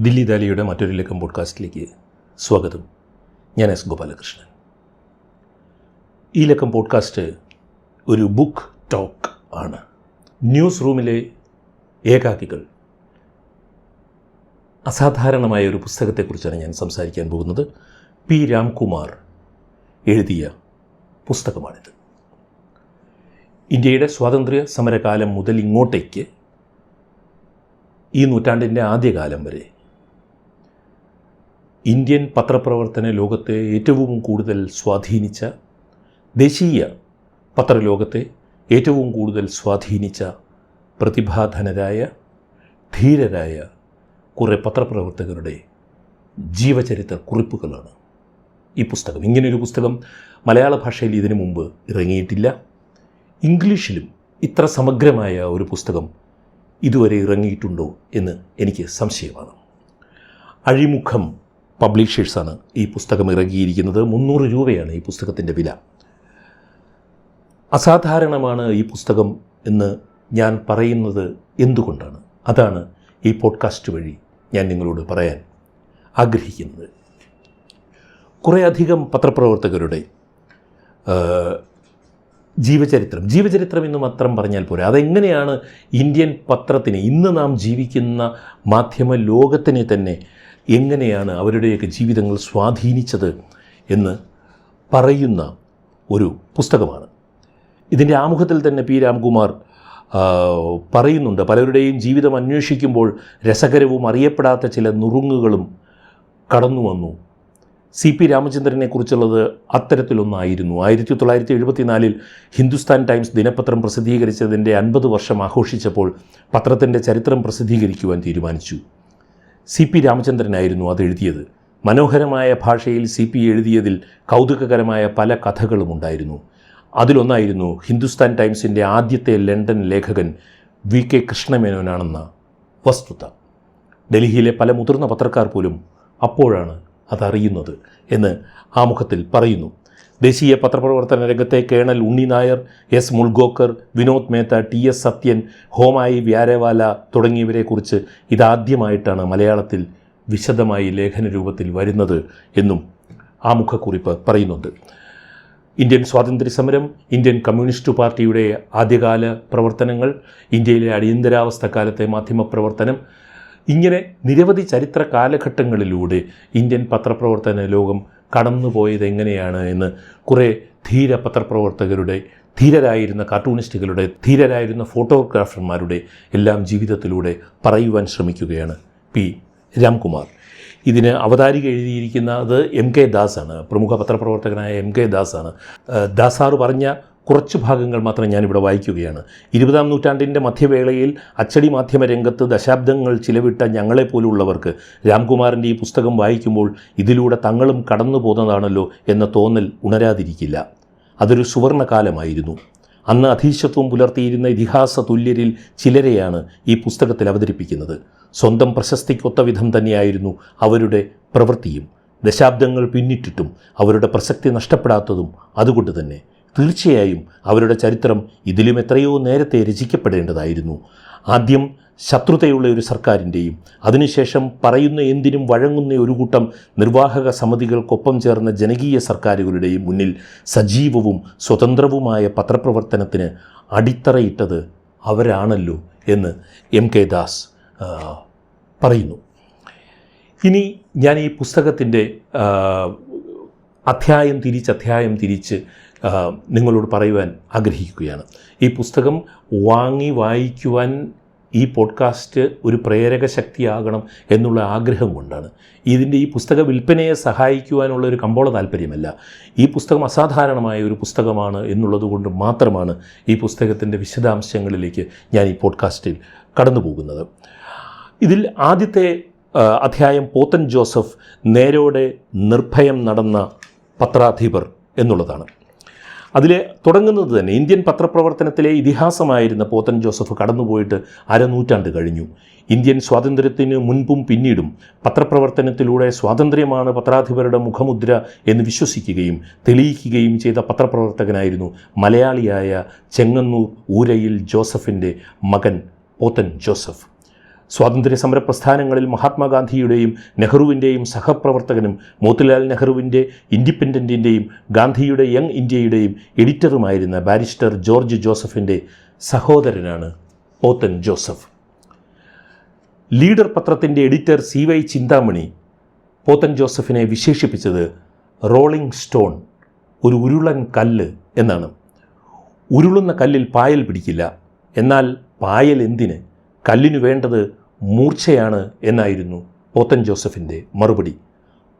ദില്ലി ദാലിയുടെ മറ്റൊരു ലക്കം പോഡ്കാസ്റ്റിലേക്ക് സ്വാഗതം. ഞാൻ എസ് ഗോപാലകൃഷ്ണൻ. ഈ ലക്കം പോഡ്കാസ്റ്റ് ഒരു ബുക്ക് ടോക്ക് ആണ്. ന്യൂസ് റൂമിലെ ഏകാകികൾ, അസാധാരണമായ ഒരു പുസ്തകത്തെക്കുറിച്ചാണ് ഞാൻ സംസാരിക്കാൻ പോകുന്നത്. പി രാംകുമാർ എഴുതിയ പുസ്തകമാണിത്. ഇന്ത്യയുടെ സ്വാതന്ത്ര്യ സമരകാലം മുതൽ ഇങ്ങോട്ടേക്ക് ഈ നൂറ്റാണ്ടിൻ്റെ ആദ്യകാലം വരെ ഇന്ത്യൻ പത്രപ്രവർത്തന ലോകത്തെ ഏറ്റവും കൂടുതൽ സ്വാധീനിച്ച, ദേശീയ പത്രലോകത്തെ ഏറ്റവും കൂടുതൽ സ്വാധീനിച്ച പ്രതിഭാധനരായ, ധീരരായ കുറേ പത്രപ്രവർത്തകരുടെ ജീവചരിത്ര കുറിപ്പുകളാണ് ഈ പുസ്തകം. ഇങ്ങനെയൊരു പുസ്തകം മലയാള ഭാഷയിൽ ഇതിനു മുമ്പ് ഇറങ്ങിയിട്ടില്ല. ഇംഗ്ലീഷിലും ഇത്ര സമഗ്രമായ ഒരു പുസ്തകം ഇതുവരെ ഇറങ്ങിയിട്ടുണ്ടോ എന്ന് എനിക്ക് സംശയമാണ്. അഴിമുഖം പബ്ലിഷേഴ്സാണ് ഈ പുസ്തകം ഇറങ്ങിയിരിക്കുന്നത്. 300 രൂപയാണ് ഈ പുസ്തകത്തിൻ്റെ വില. അസാധാരണമാണ് ഈ പുസ്തകം എന്ന് ഞാൻ പറയുന്നത് എന്തുകൊണ്ടാണ്? അതാണ് ഈ പോഡ്കാസ്റ്റ് വഴി ഞാൻ നിങ്ങളോട് പറയാൻ ആഗ്രഹിക്കുന്നത്. കുറേയധികം പത്രപ്രവർത്തകരുടെ ജീവചരിത്രം എന്ന് മാത്രം പറഞ്ഞാൽ പോരാ. അതെങ്ങനെയാണ് ഇന്ത്യൻ പത്രത്തിന്, ഇന്ന് നാം ജീവിക്കുന്ന മാധ്യമ ലോകത്തിനെ തന്നെ എങ്ങനെയാണ് അവരുടെയൊക്കെ ജീവിതങ്ങൾ സ്വാധീനിച്ചത് എന്ന് പറയുന്ന ഒരു പുസ്തകമാണ്. ഇതിൻ്റെ ആമുഖത്തിൽ തന്നെ പി രാംകുമാർ പറയുന്നുണ്ട്, പലരുടെയും ജീവിതം അന്വേഷിക്കുമ്പോൾ രസകരവും അറിയപ്പെടാത്ത ചില നുറുങ്ങുകളും കടന്നു വന്നു. സി പി രാമചന്ദ്രനെക്കുറിച്ചുള്ളത് അത്തരത്തിലൊന്നായിരുന്നു. 1974 ഹിന്ദുസ്ഥാൻ ടൈംസ് ദിനപത്രം പ്രസിദ്ധീകരിച്ചതിൻ്റെ 50 വർഷം ആഘോഷിച്ചപ്പോൾ പത്രത്തിൻ്റെ ചരിത്രം പ്രസിദ്ധീകരിക്കുവാൻ തീരുമാനിച്ചു. സി പി രാമചന്ദ്രനായിരുന്നു അതെഴുതിയത്. മനോഹരമായ ഭാഷയിൽ സി പി എഴുതിയതിൽ കൗതുകകരമായ പല കഥകളും ഉണ്ടായിരുന്നു. അതിലൊന്നായിരുന്നു ഹിന്ദുസ്ഥാൻ ടൈംസിൻ്റെ ആദ്യത്തെ ലണ്ടൻ ലേഖകൻ വി കെ കൃഷ്ണമേനോനാണെന്ന വസ്തുത. ഡൽഹിയിലെ പല മുതിർന്ന പത്രക്കാർ പോലും അപ്പോഴാണ് അതറിയുന്നത് എന്ന് ആമുഖത്തിൽ പറയുന്നു. ദേശീയ പത്രപ്രവർത്തന രംഗത്തെ colonel Unni Nair, S Mulgaokar, Vinod Mehta, T S Sathyan, Homai Vyarawalla തുടങ്ങിയവരെക്കുറിച്ച് ഇതാദ്യമായിട്ടാണ് മലയാളത്തിൽ വിശദമായി ലേഖന രൂപത്തിൽ വരുന്നത് എന്നും ആമുഖക്കുറിപ്പ് പറയുന്നുണ്ട്. ഇന്ത്യൻ സ്വാതന്ത്ര്യ സമരം, ഇന്ത്യൻ കമ്മ്യൂണിസ്റ്റ് പാർട്ടിയുടെ ആദ്യകാല പ്രവർത്തനങ്ങൾ, ഇന്ത്യയിലെ അടിയന്തരാവസ്ഥ കാലത്തെ മാധ്യമപ്രവർത്തനം, ഇങ്ങനെ നിരവധി ചരിത്ര കാലഘട്ടങ്ങളിലൂടെ ഇന്ത്യൻ പത്രപ്രവർത്തന ലോകം കടന്നുപോയത് എങ്ങനെയാണ് എന്ന് കുറേ ധീര പത്രപ്രവർത്തകരുടെ, ധീരരായിരുന്ന കാർട്ടൂണിസ്റ്റുകളുടെ, ധീരരായിരുന്ന ഫോട്ടോഗ്രാഫർമാരുടെ എല്ലാം ജീവിതത്തിലൂടെ പറയുവാൻ ശ്രമിക്കുകയാണ് പി രാംകുമാർ. ഇതിന് അവതാരിക എഴുതിയിരിക്കുന്നത് എം കെ ദാസാണ്, പ്രമുഖ പത്രപ്രവർത്തകനായ എം കെ ദാസാണ്. ദാസാറ് പറഞ്ഞ കുറച്ച് ഭാഗങ്ങൾ മാത്രം ഞാനിവിടെ വായിക്കുകയാണ്. 20-ാം നൂറ്റാണ്ടിൻ്റെ മധ്യവേളയിൽ അച്ചടി മാധ്യമ രംഗത്ത് ദശാബ്ദങ്ങൾ ചിലവിട്ട ഞങ്ങളെപ്പോലുള്ളവർക്ക് രാംകുമാറിൻ്റെ ഈ പുസ്തകം വായിക്കുമ്പോൾ ഇതിലൂടെ തങ്ങളും കടന്നു പോകുന്നതാണല്ലോ എന്ന തോന്നൽ ഉണരാതിരിക്കില്ല. അതൊരു സുവർണകാലമായിരുന്നു. അന്ന് അധീശത്വം പുലർത്തിയിരുന്ന ഇതിഹാസ തുല്യരിൽ ചിലരെയാണ് ഈ പുസ്തകത്തിൽ അവതരിപ്പിക്കുന്നത്. സ്വന്തം പ്രശസ്തിക്കൊത്ത വിധം തന്നെയായിരുന്നു അവരുടെ പ്രവൃത്തിയും. ദശാബ്ദങ്ങൾ പിന്നിട്ടിട്ടും അവരുടെ പ്രസക്തി നഷ്ടപ്പെടാത്തതും അതുകൊണ്ട് തന്നെ. തീർച്ചയായും അവരുടെ ചരിത്രം ഇതിലും എത്രയോ നേരത്തെ രചിക്കപ്പെടേണ്ടതായിരുന്നു. ആദ്യം ശത്രുതയുള്ള ഒരു സർക്കാരിൻ്റെയും അതിനുശേഷം പറയുന്ന എന്തിനും വഴങ്ങുന്ന ഒരു കൂട്ടം നിർവാഹക സമിതികൾക്കൊപ്പം ചേർന്ന ജനകീയ സർക്കാരുകളുടെയും മുന്നിൽ സജീവവും സ്വതന്ത്രവുമായ പത്രപ്രവർത്തനത്തിന് അടിത്തറയിട്ടത് അവരാണല്ലോ എന്ന് എം കെ ദാസ് പറയുന്നു. ഇനി ഞാൻ ഈ പുസ്തകത്തിൻ്റെ അധ്യായം തിരിച്ച് നിങ്ങളോട് പറയുവാൻ ആഗ്രഹിക്കുകയാണ്. ഈ പുസ്തകം വായിക്കുവാൻ ഈ പോഡ്കാസ്റ്റ് ഒരു പ്രേരക ശക്തിയാകണം എന്നുള്ള ആഗ്രഹം കൊണ്ടാണ്. ഈ പുസ്തക വിൽപ്പനയെ സഹായിക്കുവാനുള്ള ഒരു കമ്പോള താല്പര്യമല്ല. ഈ പുസ്തകം അസാധാരണമായ ഒരു പുസ്തകമാണ് എന്നുള്ളത് കൊണ്ട് മാത്രമാണ് ഈ പുസ്തകത്തിൻ്റെ വിശദാംശങ്ങളിലേക്ക് ഞാൻ ഈ പോഡ്കാസ്റ്റിൽ കടന്നു പോകുന്നത്. ഇതിൽ ആദ്യത്തെ അധ്യായം പോത്തൻ ജോസഫ് നേരോടെ നിർഭയം നടന്ന പത്രാധിപർ എന്നുള്ളതാണ്. അതിൽ തുടങ്ങുന്നത് തന്നെ ഇന്ത്യൻ പത്രപ്രവർത്തനത്തിലെ ഇതിഹാസമായിരുന്ന പോത്തൻ ജോസഫ് കടന്നുപോയിട്ട് അരനൂറ്റാണ്ട് കഴിഞ്ഞു. ഇന്ത്യൻ സ്വാതന്ത്ര്യത്തിന് മുൻപും പിന്നീടും പത്രപ്രവർത്തനത്തിലൂടെ സ്വാതന്ത്ര്യമാണ് പത്രാധിപരുടെ മുഖമുദ്ര എന്ന് വിശ്വസിക്കുകയും തെളിയിക്കുകയും ചെയ്ത പത്രപ്രവർത്തകനായിരുന്നു മലയാളിയായ ചെങ്ങന്നൂർ ഊരയിൽ ജോസഫിൻ്റെ മകൻ പോത്തൻ ജോസഫ്. സ്വാതന്ത്ര്യ സമര പ്രസ്ഥാനങ്ങളിൽ മഹാത്മാഗാന്ധിയുടെയും നെഹ്റുവിൻ്റെയും സഹപ്രവർത്തകനും മോത്തിലാൽ നെഹ്റുവിൻ്റെ ഇൻഡിപെൻഡൻറ്റിൻ്റെയും ഗാന്ധിയുടെ യങ് ഇന്ത്യയുടെയും എഡിറ്ററുമായിരുന്ന ബാരിസ്റ്റർ ജോർജ് ജോസഫിൻ്റെ സഹോദരനാണ് പോത്തൻ ജോസഫ്. ലീഡർ പത്രത്തിൻ്റെ എഡിറ്റർ CY ചിന്താമണി പോത്തൻ ജോസഫിനെ വിശേഷിപ്പിച്ചത് റോളിംഗ് സ്റ്റോൺ, ഒരു ഉരുളൻ കല്ല് എന്നാണ്. ഉരുളുന്ന കല്ലിൽ പായൽ പിടിക്കില്ല, എന്നാൽ പായൽ എന്തിന്, കല്ലിനു വേണ്ടത് മൂർച്ചയാണ് എന്നായിരുന്നു പോത്തൻ ജോസഫിൻ്റെ മറുപടി.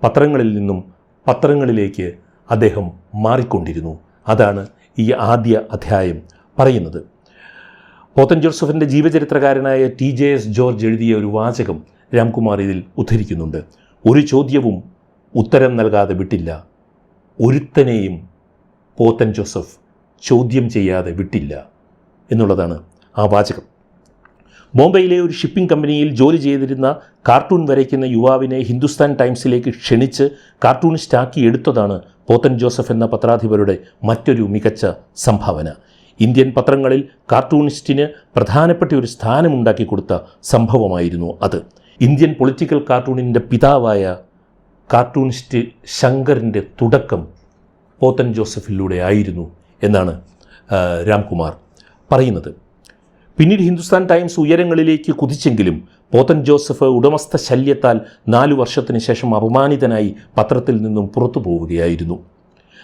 പത്രങ്ങളിൽ നിന്നും പത്രങ്ങളിലേക്ക് അദ്ദേഹം മാറിക്കൊണ്ടിരുന്നു. അതാണ് ഈ ആദ്യ അധ്യായം പറയുന്നത്. പോത്തൻ ജോസഫിൻ്റെ ജീവചരിത്രകാരനായ TJS ജോർജ് എഴുതിയ ഒരു വാചകം രാംകുമാർ ഇതിൽ ഉദ്ധരിക്കുന്നുണ്ട്. ഒരു ചോദ്യവും ഉത്തരം നൽകാതെ വിട്ടില്ല, ഒരുത്തനെയും പോത്തൻ ജോസഫ് ചോദ്യം ചെയ്യാതെ വിട്ടില്ല എന്നുള്ളതാണ് ആ വാചകം. ബോംബെയിലെ ഒരു ഷിപ്പിംഗ് കമ്പനിയിൽ ജോലി ചെയ്തിരുന്ന കാർട്ടൂൺ വരയ്ക്കുന്ന യുവാവിനെ ഹിന്ദുസ്ഥാൻ ടൈംസിലേക്ക് ക്ഷണിച്ച് കാർട്ടൂണിസ്റ്റാക്കി എടുത്തതാണ് പോത്തൻ ജോസഫ് എന്ന പത്രാധിപരുടെ മറ്റൊരു മികച്ച സംഭാവന. ഇന്ത്യൻ പത്രങ്ങളിൽ കാർട്ടൂണിസ്റ്റിന് പ്രധാനപ്പെട്ട ഒരു സ്ഥാനമുണ്ടാക്കി കൊടുത്ത സംഭവമായിരുന്നു അത്. ഇന്ത്യൻ പൊളിറ്റിക്കൽ കാർട്ടൂണിൻ്റെ പിതാവായ കാർട്ടൂണിസ്റ്റ് ശങ്കറിൻ്റെ തുടക്കം പോത്തൻ ജോസഫിലൂടെ ആയിരുന്നു എന്നാണ് രാംകുമാർ പറയുന്നത്. പിന്നീട് ഹിന്ദുസ്ഥാൻ ടൈംസ് ഉയരങ്ങളിലേക്ക് കുതിച്ചെങ്കിലും പോത്തൻ ജോസഫ് ഉടമസ്ഥ ശല്യത്താൽ 4 വർഷത്തിന് ശേഷം അപമാനിതനായി പത്രത്തിൽ നിന്നും പുറത്തു പോവുകയായിരുന്നു.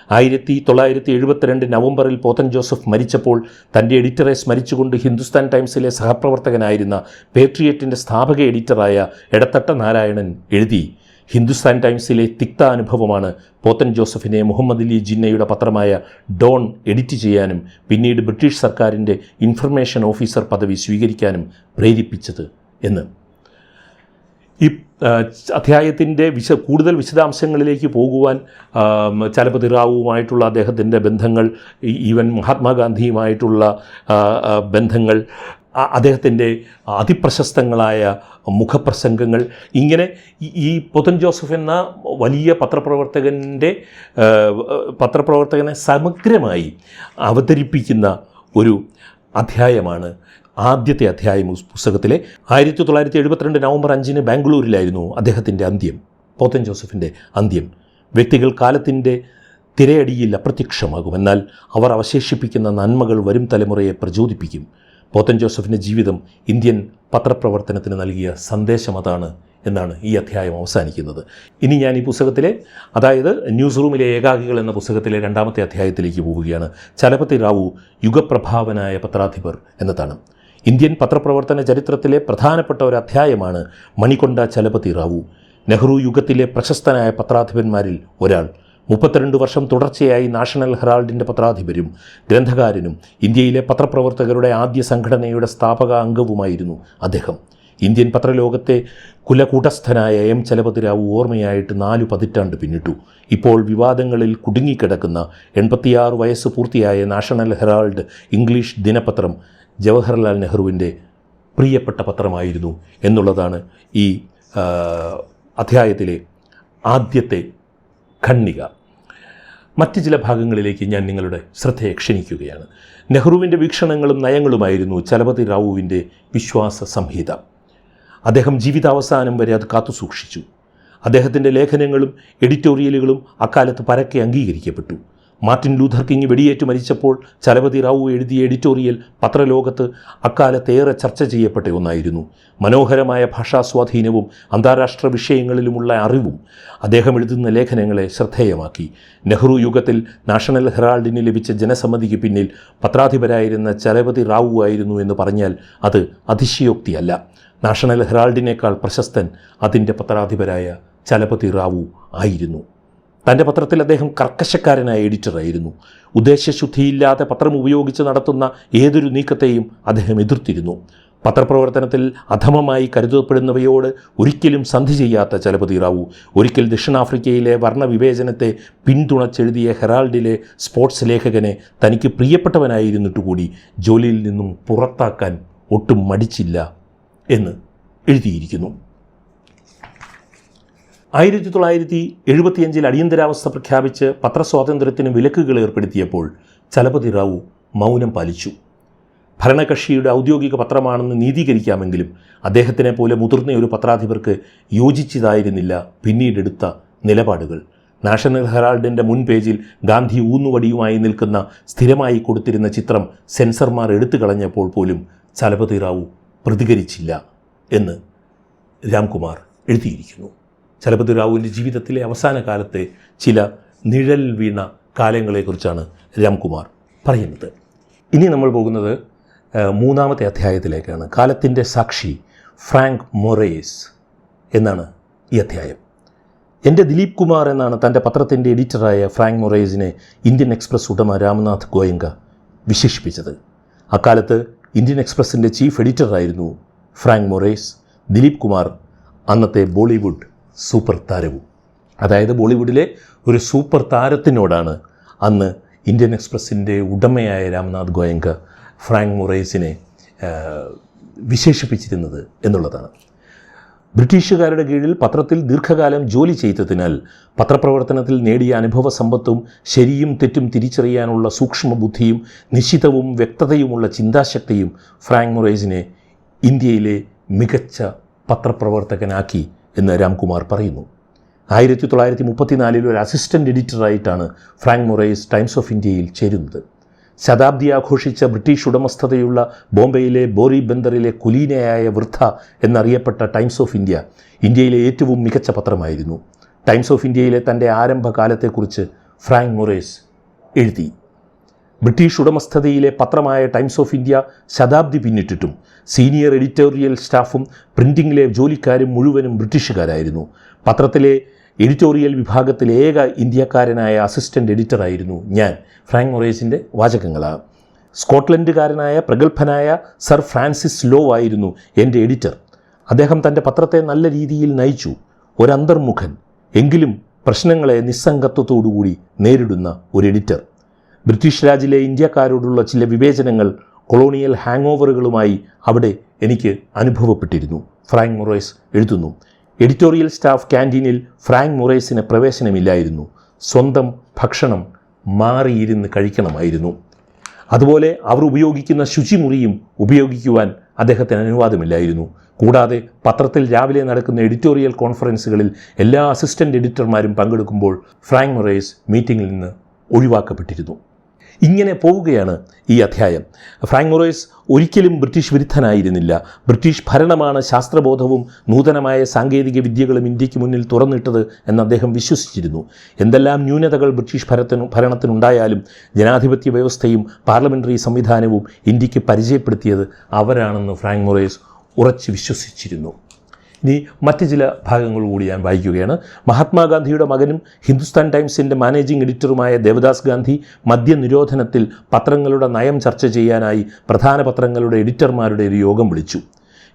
1972 നവംബറിൽ പോത്തൻ ജോസഫ് മരിച്ചപ്പോൾ തൻ്റെ എഡിറ്ററെ സ്മരിച്ചുകൊണ്ട് ഹിന്ദുസ്ഥാൻ ടൈംസിലെ സഹപ്രവർത്തകനായിരുന്ന പേട്രിയറ്റിൻ്റെ സ്ഥാപക എഡിറ്ററായ എടത്തട്ട നാരായണൻ എഴുതി, ഹിന്ദുസ്ഥാൻ ടൈംസിലെ തിക്ത അനുഭവമാണ് പോത്തൻ ജോസഫിനെ മുഹമ്മദ് അലി ജിന്നയുടെ പത്രമായ ഡോൺ എഡിറ്റ് ചെയ്യാനും പിന്നീട് ബ്രിട്ടീഷ് സർക്കാരിൻ്റെ ഇൻഫർമേഷൻ ഓഫീസർ പദവി സ്വീകരിക്കാനും പ്രേരിപ്പിച്ചത് എന്ന്. ഈ അധ്യായത്തിൻ്റെ കൂടുതൽ വിശദാംശങ്ങളിലേക്ക് പോകുവാൻ ചലപതി റാവുവുമായിട്ടുള്ള അദ്ദേഹത്തിൻ്റെ ബന്ധങ്ങൾ, ഈവൻ മഹാത്മാഗാന്ധിയുമായിട്ടുള്ള ബന്ധങ്ങൾ, അദ്ദേഹത്തിൻ്റെ അതിപ്രശസ്തങ്ങളായ മുഖപ്രസംഗങ്ങൾ, ഇങ്ങനെ ഈ പോത്തൻ ജോസഫ് എന്ന വലിയ പത്രപ്രവർത്തകനെ സമഗ്രമായി അവതരിപ്പിക്കുന്ന ഒരു അധ്യായമാണ് ആദ്യത്തെ അധ്യായം പുസ്തകത്തിലെ. 1972 നവംബർ 5 ബാംഗ്ലൂരിലായിരുന്നു അദ്ദേഹത്തിൻ്റെ അന്ത്യം, പോത്തൻ ജോസഫിൻ്റെ അന്ത്യം. വ്യക്തികൾ കാലത്തിൻ്റെ തിരയടിയിൽ അപ്രത്യക്ഷമാകും, എന്നാൽ അവർ അവശേഷിപ്പിക്കുന്ന നന്മകൾ വരും തലമുറയെ പ്രചോദിപ്പിക്കും. പോത്തൻ ജോസഫിൻ്റെ ജീവിതം ഇന്ത്യൻ പത്രപ്രവർത്തനത്തിന് നൽകിയ സന്ദേശം അതാണ് എന്നാണ് ഈ അധ്യായം അവസാനിക്കുന്നത്. ഇനി ഞാൻ ഈ പുസ്തകത്തിലെ, അതായത് ന്യൂസ് റൂമിലെ ഏകാകികൾ എന്ന പുസ്തകത്തിലെ 2ാമത്തെ അധ്യായത്തിലേക്ക് പോവുകയാണ്. ചലപതി റാവു യുഗപ്രഭാവനായ പത്രാധിപർ എന്നതാണ്. ഇന്ത്യൻ പത്രപ്രവർത്തന ചരിത്രത്തിലെ പ്രധാനപ്പെട്ട ഒരു അധ്യായമാണ് മണികൊണ്ട ചലപതി റാവു. നെഹ്റു യുഗത്തിലെ പ്രശസ്തനായ പത്രാധിപന്മാരിൽ ഒരാൾ. 32 വർഷം തുടർച്ചയായി നാഷണൽ ഹെറാൾഡിൻ്റെ പത്രാധിപരും ഗ്രന്ഥകാരനും ഇന്ത്യയിലെ പത്രപ്രവർത്തകരുടെ ആദ്യ സംഘടനയുടെ സ്ഥാപക അംഗവുമായിരുന്നു അദ്ദേഹം. ഇന്ത്യൻ പത്രലോകത്തെ കുലകൂട്ടസ്ഥനായ ചലപതി റാവു ഓർമ്മയായിട്ട് 4 പതിറ്റാണ്ട് പിന്നിട്ടു. ഇപ്പോൾ വിവാദങ്ങളിൽ കുടുങ്ങിക്കിടക്കുന്ന 86 വയസ്സ് പൂർത്തിയായ നാഷണൽ ഹെറാൾഡ് ഇംഗ്ലീഷ് ദിനപത്രം ജവഹർലാൽ നെഹ്റുവിൻ്റെ പ്രിയപ്പെട്ട പത്രമായിരുന്നു എന്നുള്ളതാണ് ഈ അധ്യായത്തിലെ ആദ്യത്തെ ഖണ്ഡിക. മറ്റ് ചില ഭാഗങ്ങളിലേക്ക് ഞാൻ നിങ്ങളുടെ ശ്രദ്ധയെ ക്ഷണിക്കുകയാണ്. നെഹ്റുവിൻ്റെ വീക്ഷണങ്ങളും നയങ്ങളുമായിരുന്നു ചലപതി റാവുവിൻ്റെ വിശ്വാസ സംഹിത. അദ്ദേഹം ജീവിതാവസാനം വരെ അത് കാത്തുസൂക്ഷിച്ചു. അദ്ദേഹത്തിൻ്റെ ലേഖനങ്ങളും എഡിറ്റോറിയലുകളും അക്കാലത്ത് പരക്കെ അംഗീകരിക്കപ്പെട്ടു. മാർട്ടിൻ ലൂഥർ കിങ് വെടിയേറ്റ് മരിച്ചപ്പോൾ ചലപതി റാവു എഴുതിയ എഡിറ്റോറിയൽ പത്രലോകത്ത് അക്കാലത്തേറെ ചർച്ച ചെയ്യപ്പെട്ട ഒന്നായിരുന്നു. മനോഹരമായ ഭാഷാസ്വാധീനവും അന്താരാഷ്ട്ര വിഷയങ്ങളിലുമുള്ള അറിവും അദ്ദേഹം എഴുതുന്ന ലേഖനങ്ങളെ ശ്രദ്ധേയമാക്കി. നെഹ്റു യുഗത്തിൽ നാഷണൽ ഹെറാൾഡിന് ലഭിച്ച ജനസമ്മതിക്ക് പിന്നിൽ പത്രാധിപരായിരുന്ന ചലപതി റാവു ആയിരുന്നു എന്ന് പറഞ്ഞാൽ അത് അതിശയോക്തിയല്ല. നാഷണൽ ഹെറാൾഡിനേക്കാൾ പ്രശസ്തൻ അതിൻ്റെ പത്രാധിപരായ ചലപതി റാവു ആയിരുന്നു. തൻ്റെ പത്രത്തിൽ അദ്ദേഹം കർക്കശക്കാരനായ എഡിറ്ററായിരുന്നു. ഉദ്ദേശ്യശുദ്ധിയില്ലാതെ പത്രം ഉപയോഗിച്ച് നടത്തുന്ന ഏതൊരു നീക്കത്തെയും അദ്ദേഹം എതിർത്തിരുന്നു. പത്രപ്രവർത്തനത്തിൽ അധമമായി കരുതപ്പെടുന്നവയോട് ഒരിക്കലും സന്ധി ചെയ്യാത്ത ചലപതി റാവു ഒരിക്കൽ ദക്ഷിണാഫ്രിക്കയിലെ വർണ്ണവിവേചനത്തെ പിന്തുണച്ചെഴുതിയ ഹെറാൾഡിലെ സ്പോർട്സ് ലേഖകനെ തനിക്ക് പ്രിയപ്പെട്ടവനായിരുന്നിട്ടുകൂടി ജോലിയിൽ നിന്നും പുറത്താക്കാൻ ഒട്ടും മടിച്ചില്ല എന്ന് എഴുതിയിരിക്കുന്നു. 1975 അടിയന്തരാവസ്ഥ പ്രഖ്യാപിച്ച് പത്രസ്വാതന്ത്ര്യത്തിന് വിലക്കുകൾ ഏർപ്പെടുത്തിയപ്പോൾ ചലപതി റാവു മൗനം പാലിച്ചു. ഭരണകക്ഷിയുടെ ഔദ്യോഗിക പത്രമാണെന്ന് നീതീകരിക്കാമെങ്കിലും അദ്ദേഹത്തിനെ പോലെ മുതിർന്ന ഒരു പത്രാധിപർക്ക് യോജിച്ചതായിരുന്നില്ല പിന്നീടെടുത്ത നിലപാടുകൾ. നാഷണൽ ഹെറാൾഡിൻ്റെ മുൻ പേജിൽ ഗാന്ധി ഊന്നുവടിയുമായി നിൽക്കുന്ന സ്ഥിരമായി കൊടുത്തിരുന്ന ചിത്രം സെൻസർമാർ എടുത്തു കളഞ്ഞപ്പോൾ പോലും ചലപതി റാവു പ്രതികരിച്ചില്ല എന്ന് രാംകുമാർ എഴുതിയിരിക്കുന്നു. ചലപതി റാവുവിൻ്റെ ജീവിതത്തിലെ അവസാന കാലത്തെ ചില നിഴൽ വീണ കാലങ്ങളെക്കുറിച്ചാണ് രാംകുമാർ പറയുന്നത്. ഇനി നമ്മൾ പോകുന്നത് മൂന്നാമത്തെ അധ്യായത്തിലേക്കാണ്. കാലത്തിൻ്റെ സാക്ഷി ഫ്രാങ്ക് മൊറേസ് എന്നാണ് ഈ അധ്യായം. എൻ്റെ ദിലീപ് കുമാർ എന്നാണ് തൻ്റെ പത്രത്തിൻ്റെ എഡിറ്ററായ ഫ്രാങ്ക് മൊറേസിനെ ഇന്ത്യൻ എക്സ്പ്രസ് ഉടമ രാംനാഥ് ഗോയങ്ക വിശേഷിപ്പിച്ചത്. അക്കാലത്ത് ഇന്ത്യൻ എക്സ്പ്രസിൻ്റെ ചീഫ് എഡിറ്ററായിരുന്നു ഫ്രാങ്ക് മൊറേസ്. ദിലീപ് കുമാർ അന്നത്തെ ബോളിവുഡ് സൂപ്പർ താരവും. അതായത് ബോളിവുഡിലെ ഒരു സൂപ്പർ താരത്തിനോടാണ് അന്ന് ഇന്ത്യൻ എക്സ്പ്രസിൻ്റെ ഉടമയായ രാംനാഥ് ഗോയങ്ക ഫ്രാങ്ക് മൊറേസിനെ വിശേഷിപ്പിച്ചിരുന്നത് എന്നുള്ളതാണ്. ബ്രിട്ടീഷുകാരുടെ കീഴിൽ പത്രത്തിൽ ദീർഘകാലം ജോലി ചെയ്തതിനാൽ പത്രപ്രവർത്തനത്തിൽ നേടിയ അനുഭവ സമ്പത്തും ശരിയും തെറ്റും തിരിച്ചറിയാനുള്ള സൂക്ഷ്മബുദ്ധിയും നിശ്ചിതവും വ്യക്തതയുമുള്ള ചിന്താശക്തിയും ഫ്രാങ്ക് മൊറേസിനെ ഇന്ത്യയിലെ മികച്ച പത്രപ്രവർത്തകനാക്കി എന്ന് രാംകുമാർ പറയുന്നു. 1934 ഒരു assistant എഡിറ്ററായിട്ടാണ് Frank Moraes times of ഇന്ത്യയിൽ ചേരുന്നത്. ശതാബ്ദി ആഘോഷിച്ച ബ്രിട്ടീഷ് ഉടമസ്ഥതയുള്ള ബോംബെയിലെ ബോറി ബന്ദറിലെ കുലീനയായ വൃദ്ധ എന്നറിയപ്പെട്ട ടൈംസ് ഓഫ് ഇന്ത്യ ഇന്ത്യയിലെ ഏറ്റവും മികച്ച പത്രമായിരുന്നു. ടൈംസ് ഓഫ് ഇന്ത്യയിലെ തൻ്റെ ആരംഭകാലത്തെക്കുറിച്ച് ഫ്രാങ്ക് മൊറേസ് എഴുതി. ബ്രിട്ടീഷ് ഉടമസ്ഥതയിലെ പത്രമായ ടൈംസ് ഓഫ് ഇന്ത്യ ശതാബ്ദി പിന്നിട്ടിട്ടും സീനിയർ എഡിറ്റോറിയൽ സ്റ്റാഫും പ്രിൻറ്റിങ്ങിലെ ജോലിക്കാരും മുഴുവനും ബ്രിട്ടീഷുകാരായിരുന്നു. പത്രത്തിലെ എഡിറ്റോറിയൽ വിഭാഗത്തിലെ ഏക ഇന്ത്യക്കാരനായ അസിസ്റ്റൻ്റ് എഡിറ്ററായിരുന്നു ഞാൻ. ഫ്രാങ്ക് മൊറേസിൻ്റെ വാചകങ്ങളാണ്. സ്കോട്ട്ലൻഡുകാരനായ പ്രഗത്ഭനായ സർ ഫ്രാൻസിസ് ലോ ആയിരുന്നു എൻ്റെ എഡിറ്റർ. അദ്ദേഹം തൻ്റെ പത്രത്തെ നല്ല രീതിയിൽ നയിച്ചു. ഒരന്തർമുഖൻ, എങ്കിലും പ്രശ്നങ്ങളെ നിസ്സംഗത്വത്തോടുകൂടി നേരിടുന്ന ഒരു എഡിറ്റർ. ബ്രിട്ടീഷ് രാജിലെ ഇന്ത്യക്കാരോടുള്ള ചില വിവേചനങ്ങൾ കൊളോണിയൽ ഹാങ് ഓവറുകളുമായി അവിടെ എനിക്ക് അനുഭവപ്പെട്ടിരുന്നു. ഫ്രാങ്ക് മൊറേസ് എഴുതുന്നു. എഡിറ്റോറിയൽ സ്റ്റാഫ് ക്യാൻറ്റീനിൽ ഫ്രാങ്ക് മൊറേസിന് പ്രവേശനമില്ലായിരുന്നു. സ്വന്തം ഭക്ഷണം മാറിയിരുന്ന് കഴിക്കണമായിരുന്നു. അതുപോലെ അവർ ഉപയോഗിക്കുന്ന ശുചിമുറിയും ഉപയോഗിക്കുവാൻ അദ്ദേഹത്തിന് അനുവാദമില്ലായിരുന്നു. കൂടാതെ പത്രത്തിൽ രാവിലെ നടക്കുന്ന എഡിറ്റോറിയൽ കോൺഫറൻസുകളിൽ എല്ലാ അസിസ്റ്റൻ്റ് എഡിറ്റർമാരും പങ്കെടുക്കുമ്പോൾ ഫ്രാങ്ക് മൊറേസ് മീറ്റിങ്ങിൽ നിന്ന് ഒഴിവാക്കപ്പെട്ടിരുന്നു. ഇങ്ങനെ പോവുകയാണ് ഈ അധ്യായം. ഫ്രാങ്ക് മൊറേസ് ഒരിക്കലും ബ്രിട്ടീഷ് വിരുദ്ധനായിരുന്നില്ല. ബ്രിട്ടീഷ് ഭരണമാണ് ശാസ്ത്രബോധവും നൂതനമായ സാങ്കേതിക വിദ്യകളും ഇന്ത്യക്ക് മുന്നിൽ തുറന്നിട്ടത് എന്ന് അദ്ദേഹം വിശ്വസിച്ചിരുന്നു. എന്തെല്ലാം ന്യൂനതകൾ ബ്രിട്ടീഷ് ഭരണത്തിനുണ്ടായാലും ജനാധിപത്യ വ്യവസ്ഥയും പാർലമെൻ്ററി സംവിധാനവും ഇന്ത്യക്ക് പരിചയപ്പെടുത്തിയത് അവരാണെന്ന് ഫ്രാങ്ക് മൊറേസ് ഉറച്ചു വിശ്വസിച്ചിരുന്നു. ഇനി മറ്റ് ചില ഭാഗങ്ങൾ കൂടി ഞാൻ വായിക്കുകയാണ്. മഹാത്മാഗാന്ധിയുടെ മകനും ഹിന്ദുസ്ഥാൻ ടൈംസിൻ്റെ മാനേജിംഗ് എഡിറ്ററുമായ ദേവദാസ് ഗാന്ധി മദ്യനിരോധനത്തിൽ പത്രങ്ങളുടെ നയം ചർച്ച ചെയ്യാനായി പ്രധാന പത്രങ്ങളുടെ എഡിറ്റർമാരുടെ ഒരു യോഗം വിളിച്ചു.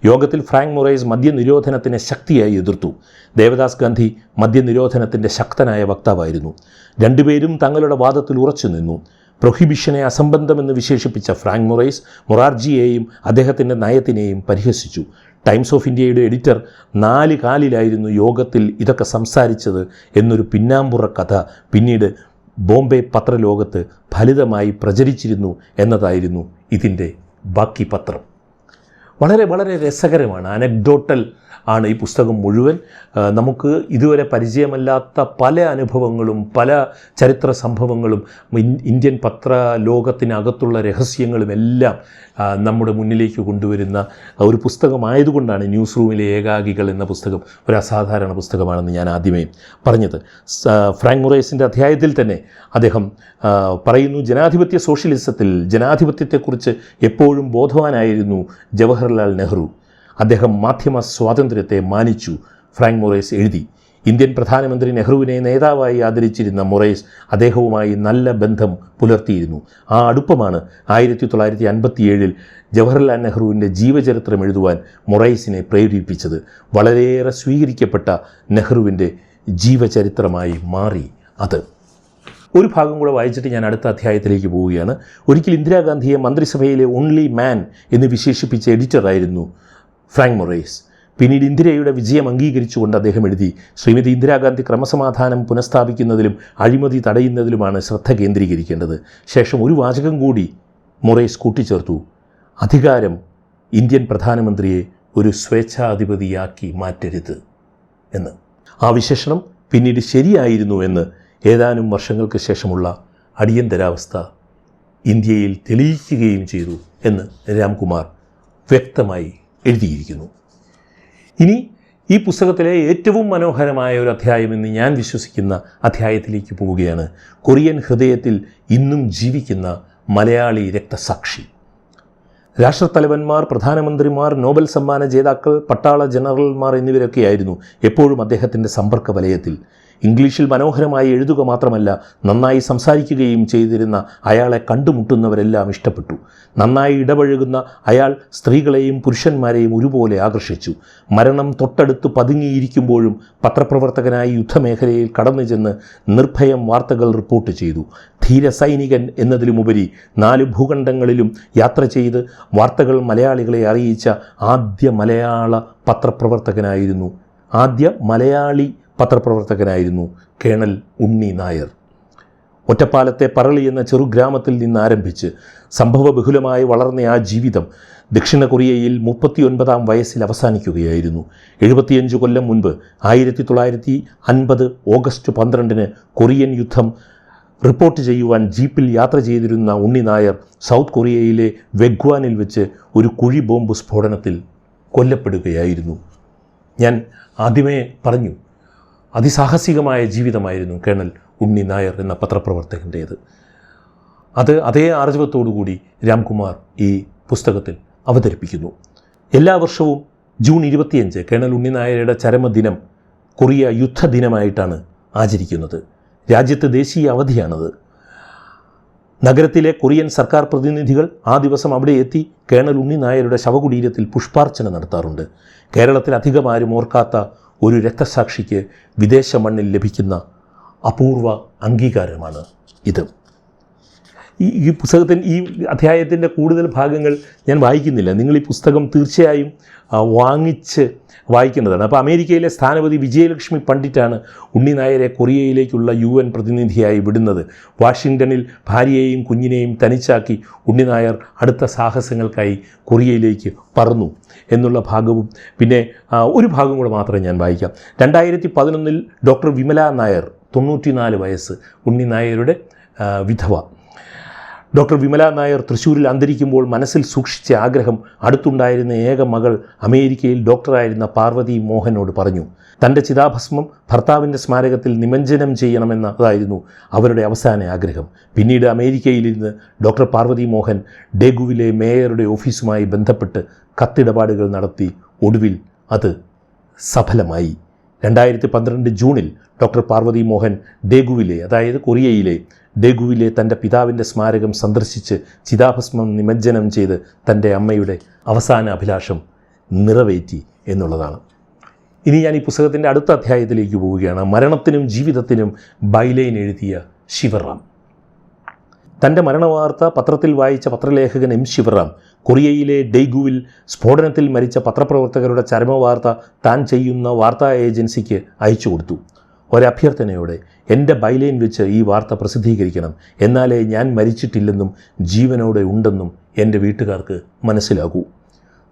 യോഗത്തിൽ ഫ്രാങ്ക് മൊറേസ് മദ്യനിരോധനത്തിനെ ശക്തിയായി എതിർത്തു. ദേവദാസ് ഗാന്ധി മദ്യനിരോധനത്തിൻ്റെ ശക്തനായ വക്താവായിരുന്നു. രണ്ടുപേരും തങ്ങളുടെ വാദത്തിൽ ഉറച്ചു നിന്നു. പ്രൊഹിബിഷനെ അസംബന്ധമെന്ന് വിശേഷിപ്പിച്ച ഫ്രാങ്ക് മൊറേസ് മൊറാർജിയെയും അദ്ദേഹത്തിൻ്റെ നയത്തിനെയും പരിഹസിച്ചു. ടൈംസ് ഓഫ് ഇന്ത്യയുടെ എഡിറ്റർ 4 കാലിലായിരുന്നു യോഗത്തിൽ ഇതൊക്കെ സംസാരിച്ചത് എന്നൊരു പിന്നാമ്പുറ കഥ പിന്നീട് ബോംബെ പത്രലോകത്ത് ഫലിതമായി പ്രചരിച്ചിരുന്നു എന്നതായിരുന്നു ഇതിൻ്റെ ബാക്കി പത്രം. വളരെ വളരെ രസകരമാണ്, അനക്ഡോട്ടൽ ആണ് ഈ പുസ്തകം മുഴുവൻ. നമുക്ക് ഇതുവരെ പരിചയമല്ലാത്ത പല അനുഭവങ്ങളും പല ചരിത്ര സംഭവങ്ങളും ഇന്ത്യൻ പത്ര ലോകത്തിനകത്തുള്ള രഹസ്യങ്ങളും എല്ലാം നമ്മുടെ മുന്നിലേക്ക് കൊണ്ടുവരുന്ന ഒരു പുസ്തകമായതുകൊണ്ടാണ് ന്യൂസ് റൂമിലെ ഏകാകികൾ എന്ന പുസ്തകം ഒരു അസാധാരണ പുസ്തകമാണെന്ന് ഞാൻ ആദ്യമേ പറഞ്ഞത്. ഫ്രാങ്ക് മൊറേസിൻ്റെ അധ്യായത്തിൽ തന്നെ അദ്ദേഹം പറയുന്നു, ജനാധിപത്യ സോഷ്യലിസത്തിൽ ജനാധിപത്യത്തെക്കുറിച്ച് എപ്പോഴും ബോധവാനായിരുന്നു ജവഹർലാൽ നെഹ്റു. അദ്ദേഹം മാധ്യമ സ്വാതന്ത്ര്യത്തെ മാനിച്ചു. ഫ്രാങ്ക് മൊറേസ് എഴുതി. ഇന്ത്യൻ പ്രധാനമന്ത്രി നെഹ്റുവിനെ നേതാവായി ആദരിച്ചിരുന്ന മൊറേസ് അദ്ദേഹവുമായി നല്ല ബന്ധം പുലർത്തിയിരുന്നു. ആ അടുപ്പമാണ് 1957 ജവഹർലാൽ നെഹ്റുവിൻ്റെ ജീവചരിത്രം എഴുതുവാൻ മൊറേസിനെ പ്രേരിപ്പിച്ചത്. വളരെയേറെ സ്വീകരിക്കപ്പെട്ട നെഹ്റുവിൻ്റെ ജീവചരിത്രമായി മാറി അത്. ഒരു ഭാഗം കൂടെ വായിച്ചിട്ട് ഞാൻ അടുത്ത അധ്യായത്തിലേക്ക് പോവുകയാണ്. ഒരിക്കൽ ഇന്ദിരാഗാന്ധിയെ മന്ത്രിസഭയിലെ ഓൺലി മാൻ എന്ന് വിശേഷിപ്പിച്ച എഡിറ്ററായിരുന്നു ഫ്രാങ്ക് മൊറേസ്. പിന്നീട് ഇന്ദിരയുടെ വിജയം അംഗീകരിച്ചുകൊണ്ട് അദ്ദേഹം എഴുതി, ശ്രീമതി ഇന്ദിരാഗാന്ധി ക്രമസമാധാനം പുനഃസ്ഥാപിക്കുന്നതിലും അഴിമതി തടയുന്നതിലുമാണ് ശ്രദ്ധ കേന്ദ്രീകരിക്കേണ്ടത്. ശേഷം ഒരു വാചകം കൂടി മൊറേസ് കൂട്ടിച്ചേർത്തു, അധികാരം ഇന്ത്യൻ പ്രധാനമന്ത്രിയെ ഒരു സ്വേച്ഛാധിപതിയാക്കി മാറ്റരുത് എന്ന്. ആ വിശേഷണം പിന്നീട് ശരിയായിരുന്നു എന്ന് ഏതാനും വർഷങ്ങൾക്ക് ശേഷമുള്ള അടിയന്തരാവസ്ഥ ഇന്ത്യയിൽ തെളിയിക്കുകയും ചെയ്തു എന്ന് രാംകുമാർ വ്യക്തമായി എഴുതിയിരിക്കുന്നു. ഇനി ഈ പുസ്തകത്തിലെ ഏറ്റവും മനോഹരമായ ഒരു അധ്യായമെന്ന് ഞാൻ വിശ്വസിക്കുന്ന അധ്യായത്തിലേക്ക് പോവുകയാണ്. കൊറിയൻ ഹൃദയത്തിൽ ഇന്നും ജീവിക്കുന്ന മലയാളി രക്തസാക്ഷി. രാഷ്ട്രത്തലവന്മാർ, പ്രധാനമന്ത്രിമാർ, നോബൽ സമ്മാന ജേതാക്കൾ, പട്ടാള ജനറൽമാർ എന്നിവരൊക്കെയായിരുന്നു എപ്പോഴും അദ്ദേഹത്തിൻ്റെ സമ്പർക്ക വലയത്തിൽ. ഇംഗ്ലീഷിൽ മനോഹരമായി എഴുതുക മാത്രമല്ല, നന്നായി സംസാരിക്കുകയും ചെയ്തിരുന്ന അയാളെ കണ്ടുമുട്ടുന്നവരെല്ലാം ഇഷ്ടപ്പെട്ടു. നന്നായി ഇടപഴകുന്ന അയാൾ സ്ത്രീകളെയും പുരുഷന്മാരെയും ഒരുപോലെ ആകർഷിച്ചു. മരണം തൊട്ടടുത്ത് പതുങ്ങിയിരിക്കുമ്പോഴും പത്രപ്രവർത്തകനായി യുദ്ധമേഖലയിൽ കടന്നു ചെന്ന് നിർഭയം വാർത്തകൾ റിപ്പോർട്ട് ചെയ്തു. ധീരസൈനികൻ എന്നതിലുമുപരി 4 ഭൂഖണ്ഡങ്ങളിലും യാത്ര ചെയ്ത് വാർത്തകൾ മലയാളികളെ അറിയിച്ച ആദ്യ മലയാളി പത്രപ്രവർത്തകനായിരുന്നു കേണൽ ഉണ്ണി നായർ. ഒറ്റപ്പാലത്തെ പറളി എന്ന ചെറുഗ്രാമത്തിൽ നിന്ന് ആരംഭിച്ച് സംഭവബഹുലമായി വളർന്ന ആ ജീവിതം ദക്ഷിണ കൊറിയയിൽ 39-ാം വയസ്സിൽ അവസാനിക്കുകയായിരുന്നു. 75 കൊല്ലം മുൻപ് 1950 ഓഗസ്റ്റ് 12-ന് കൊറിയൻ യുദ്ധം റിപ്പോർട്ട് ചെയ്യുവാൻ ജീപ്പിൽ യാത്ര ചെയ്തിരുന്ന ഉണ്ണി നായർ സൗത്ത് കൊറിയയിലെ വെഗ്വാനിൽ വെച്ച് ഒരു കുഴി ബോംബ് സ്ഫോടനത്തിൽ കൊല്ലപ്പെടുകയായിരുന്നു. ഞാൻ ആദ്യമേ പറഞ്ഞു, അതിസാഹസികമായ ജീവിതമായിരുന്നു കേണൽ ഉണ്ണി നായർ എന്ന പത്രപ്രവർത്തകൻ്റേത്. അത് അതേ ആർജവത്തോടുകൂടി രാംകുമാർ ഈ പുസ്തകത്തിൽ അവതരിപ്പിക്കുന്നു. എല്ലാ വർഷവും ജൂൺ 25 കേണൽ ഉണ്ണി നായരുടെ ചരമദിനം കൊറിയ യുദ്ധദിനമായിട്ടാണ് ആചരിക്കുന്നത്. രാജ്യത്ത് ദേശീയ അവധിയാണത്. നഗരത്തിലെ കൊറിയൻ സർക്കാർ പ്രതിനിധികൾ ആ ദിവസം അവിടെ എത്തി കേണൽ ഉണ്ണി നായരുടെ ശവകുടീരത്തിൽ പുഷ്പാർച്ചന നടത്താറുണ്ട്. കേരളത്തിൽ അധികമാരും ഓർക്കാത്ത ഒരു രക്തസാക്ഷിക്ക് വിദേശ മണ്ണിൽ ലഭിക്കുന്ന അപൂർവ അംഗീകാരമാണ് ഇത്. ഈ പുസ്തകത്തിൻ്റെ ഈ അധ്യായത്തിൻ്റെ കൂടുതൽ ഭാഗങ്ങൾ ഞാൻ വായിക്കുന്നില്ല. നിങ്ങൾ ഈ പുസ്തകം തീർച്ചയായും വാങ്ങിച്ച് വായിക്കേണ്ടതാണ്. അപ്പോൾ അമേരിക്കയിലെ സ്ഥാനപതി വിജയലക്ഷ്മി പണ്ഡിറ്റാണ് ഉണ്ണി നായരെ കൊറിയയിലേക്കുള്ള UN പ്രതിനിധിയായി വിടുന്നത്. വാഷിങ്ടണിൽ ഭാര്യയെയും കുഞ്ഞിനെയും തനിച്ചാക്കി ഉണ്ണി നായർ അടുത്ത സാഹസങ്ങൾക്കായി കൊറിയയിലേക്ക് പറന്നു എന്നുള്ള ഭാഗവും പിന്നെ ഒരു ഭാഗം കൂടെ മാത്രമേ ഞാൻ വായിക്കാം. 2011 ഡോക്ടർ വിമല നായർ, 94 വയസ്സ്, ഉണ്ണി നായരുടെ വിധവ. ഡോക്ടർ വിമല നായർ തൃശ്ശൂരിൽ അന്തരിക്കുമ്പോൾ മനസ്സിൽ സൂക്ഷിച്ച ആഗ്രഹം അടുത്തുണ്ടായിരുന്ന ഏക മകൾ അമേരിക്കയിൽ ഡോക്ടറായിരുന്ന പാർവതി മോഹനോട് പറഞ്ഞു. തൻ്റെ ചിതാഭസ്മം ഭർത്താവിൻ്റെ സ്മാരകത്തിൽ നിമജ്ജനം ചെയ്യണമെന്നതായിരുന്നു അവരുടെ അവസാന ആഗ്രഹം. പിന്നീട് അമേരിക്കയിലിരുന്ന് ഡോക്ടർ പാർവതി മോഹൻ ഡേഗുവിലെ മേയറുടെ ഓഫീസുമായി ബന്ധപ്പെട്ട് കത്തിടപാടുകൾ നടത്തി. ഒടുവിൽ അത് സഫലമായി. 2012 ജൂണിൽ ഡോക്ടർ പാർവതി മോഹൻ ഡേഗുവിലെ, അതായത് കൊറിയയിലെ ഡേഗുവിലെ തൻ്റെ പിതാവിൻ്റെ സ്മാരകം സന്ദർശിച്ച് ചിതാഭസ്മം നിമജ്ജനം ചെയ്ത് തൻ്റെ അമ്മയുടെ അവസാന അഭിലാഷം നിറവേറ്റി എന്നുള്ളതാണ്. ഇനി ഞാൻ ഈ പുസ്തകത്തിൻ്റെ അടുത്ത അധ്യായത്തിലേക്ക് പോവുകയാണ്. മരണത്തിനും ജീവിതത്തിനും ബൈലൈൻ എഴുതിയ ശിവറാം. തൻ്റെ മരണവാർത്ത പത്രത്തിൽ വായിച്ച പത്രലേഖകൻ M. ശിവറാം കൊറിയയിലെ ഡെയ്ഗുവിൽ സ്ഫോടനത്തിൽ മരിച്ച പത്രപ്രവർത്തകരുടെ ചരമവാർത്ത താൻ ചെയ്യുന്ന വാർത്താ ഏജൻസിക്ക് അയച്ചു കൊടുത്തു. ഒരഭ്യർത്ഥനയോടെ, എൻ്റെ ബൈലൈൻ വെച്ച് ഈ വാർത്ത പ്രസിദ്ധീകരിക്കണം, എന്നാലേ ഞാൻ മരിച്ചിട്ടില്ലെന്നും ജീവനോടെ ഉണ്ടെന്നും എൻ്റെ വീട്ടുകാർക്ക് മനസ്സിലാകൂ.